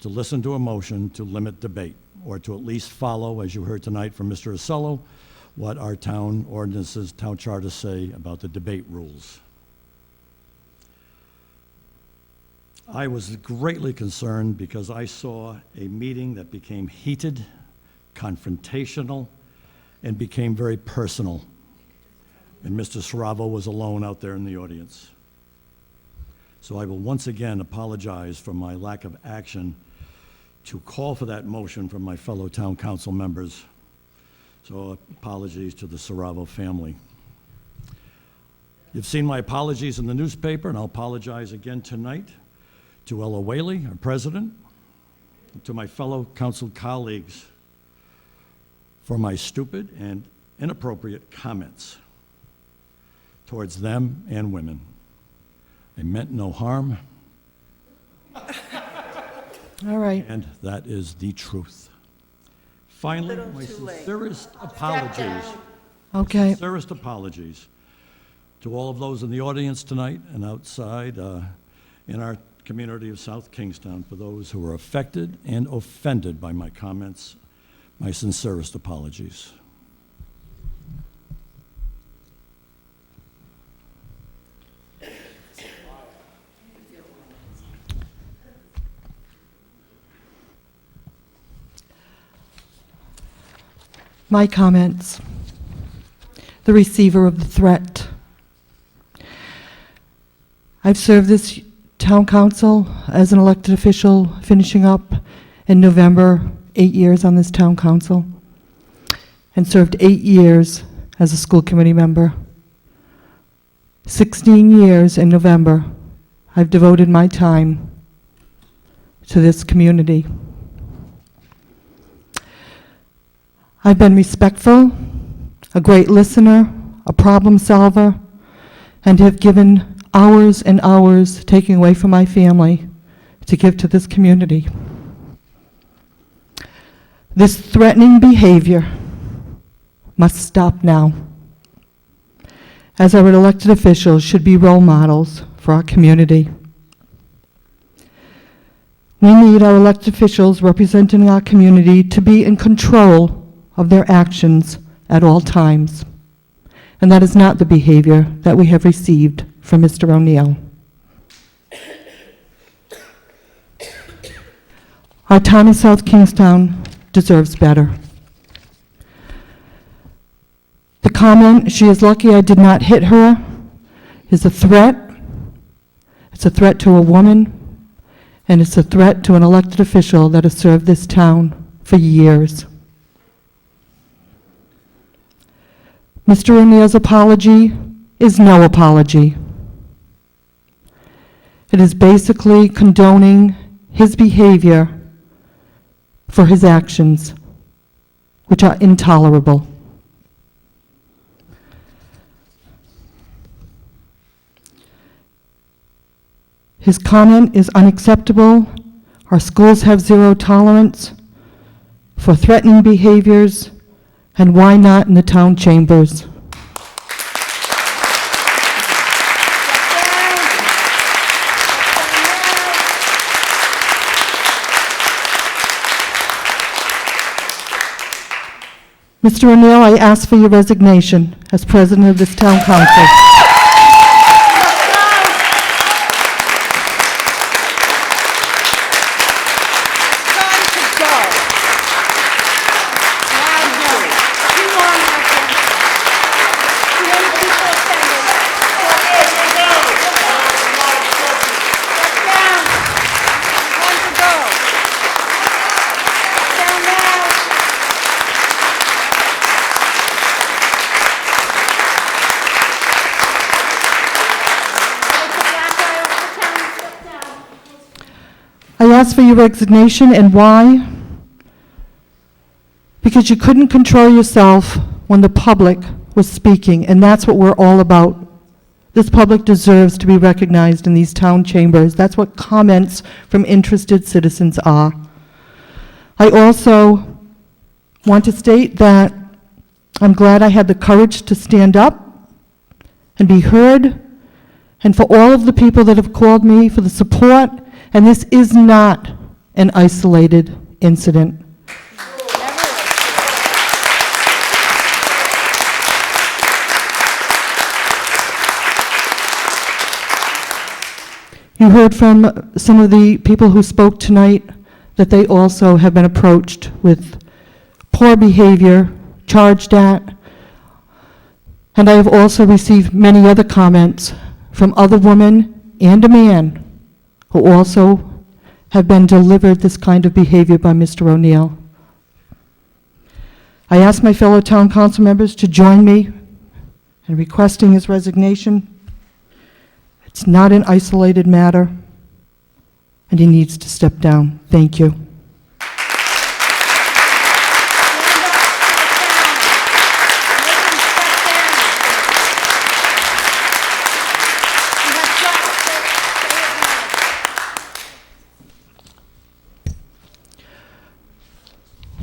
to listen to a motion to limit debate, or to at least follow, as you heard tonight from Mr. Osillo, what our town ordinances, town charters say about the debate rules. I was greatly concerned because I saw a meeting that became heated, confrontational, and became very personal. And Mr. Saravo was alone out there in the audience. So I will once again apologize for my lack of action to call for that motion from my fellow town council members. So apologies to the Saravo family. You've seen my apologies in the newspaper, and I'll apologize again tonight to Ella Whaley, our president, and to my fellow council colleagues for my stupid and inappropriate comments towards them and women. I meant no harm. All right. And that is the truth. Finally, my sincerest apologies. Okay. Sincerest apologies to all of those in the audience tonight and outside in our community of South Kingstown, for those who were affected and offended by my comments. My sincerest apologies. My comments. The receiver of the threat. I've served this town council as an elected official, finishing up in November, 8 years on this town council, and served 8 years as a school committee member. 16 years in November, I've devoted my time to this community. I've been respectful, a great listener, a problem solver, and have given hours and hours taking away from my family to give to this community. This threatening behavior must stop now, as our elected officials should be role models for our community. We need our elected officials representing our community to be in control of their actions at all times. And that is not the behavior that we have received from Mr. O'Neill. Our town of South Kingstown deserves better. The comment, "She is lucky I did not hit her," is a threat. It's a threat to a woman, and it's a threat to an elected official that has served this town for years. Mr. O'Neill's apology is no apology. It is basically condoning his behavior for his actions, which are intolerable. His comment is unacceptable. Our schools have zero tolerance for threatening behaviors, and why not in the town chambers? Mr. O'Neill, I ask for your resignation as president of this town council. I ask for your resignation, and why? Because you couldn't control yourself when the public was speaking, and that's what we're all about. This public deserves to be recognized in these town chambers. That's what comments from interested citizens are. I also want to state that I'm glad I had the courage to stand up and be heard, and for all of the people that have called me for the support. And this is not an isolated incident. You heard from some of the people who spoke tonight that they also have been approached with poor behavior, charged at, and I have also received many other comments from other women and a man who also have been delivered this kind of behavior by Mr. O'Neill. I ask my fellow town council members to join me in requesting his resignation. It's not an isolated matter, and he needs to step down. Thank you.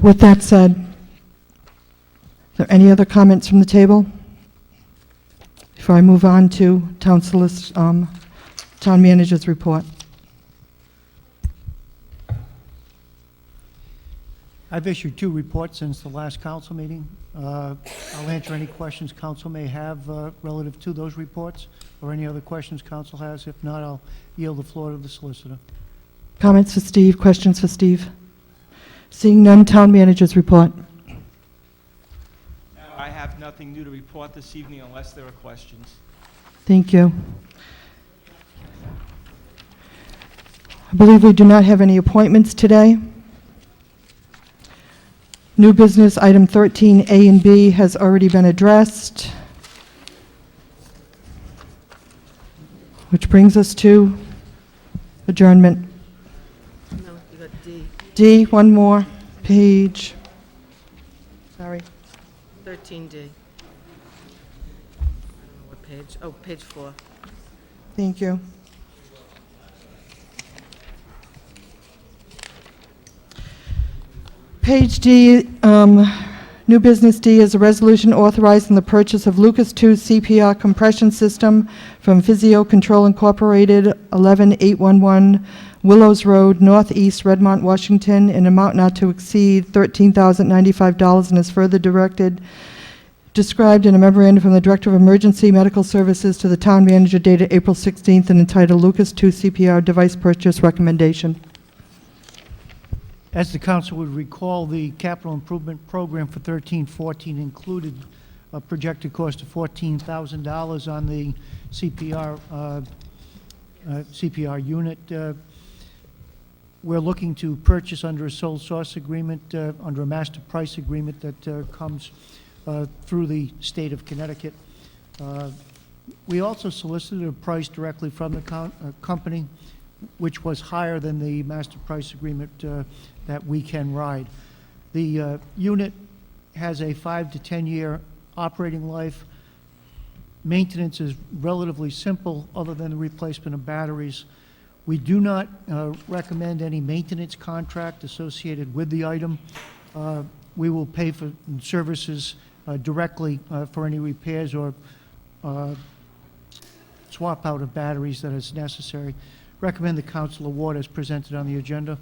With that said, are there any other comments from the table? Before I move on to town manager's report. I've issued 2 reports since the last council meeting. I'll answer any questions council may have relative to those reports, or any other questions council has. If not, I'll yield the floor to the solicitor. Comments for Steve, questions for Steve? Seeing none, town manager's report. I have nothing new to report this evening unless there are questions. Thank you. I believe we do not have any appointments today. New business, item 13A and B has already been addressed, which brings us to adjournment. No, you got D. D, one more page. Sorry. 13D. I don't know what page. Oh, page 4. Thank you. Page D, new business D is a resolution authorizing the purchase of Lucas II CPR compression system from Physio Control Incorporated, 11811 Willows Road, Northeast, Redmont, Washington, in amount not to exceed $13,095, and is further described in a memorandum from the Director of Emergency Medical Services to the Town Manager dated April 16th and entitled Lucas II CPR Device Purchase Recommendation. As the council would recall, the capital improvement program for 13-14 included a projected cost of $14,000 on the CPR unit. We're looking to purchase under a sole source agreement, under a master price agreement that comes through the state of Connecticut. We also solicited a price directly from the company, which was higher than the master price agreement that we can ride. The unit has a 5 to 10 year operating life. Maintenance is relatively simple other than the replacement of batteries. We do not recommend any maintenance contract associated with the item. We will pay for services directly for any repairs or swap out of batteries that is necessary. Recommend the council award as presented on the agenda.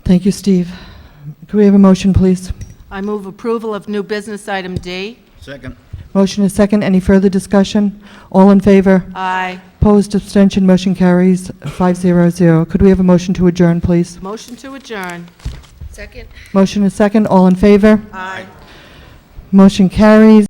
Thank you, Steve. Could we have a motion, please? I move approval of new business item D. Second. Motion is second. Any further discussion? All in favor? Aye. Opposed, abstention, motion carries 500. Could we have a motion to adjourn, please? Motion to adjourn. Second? Motion is second. All in favor? Aye. Motion carries.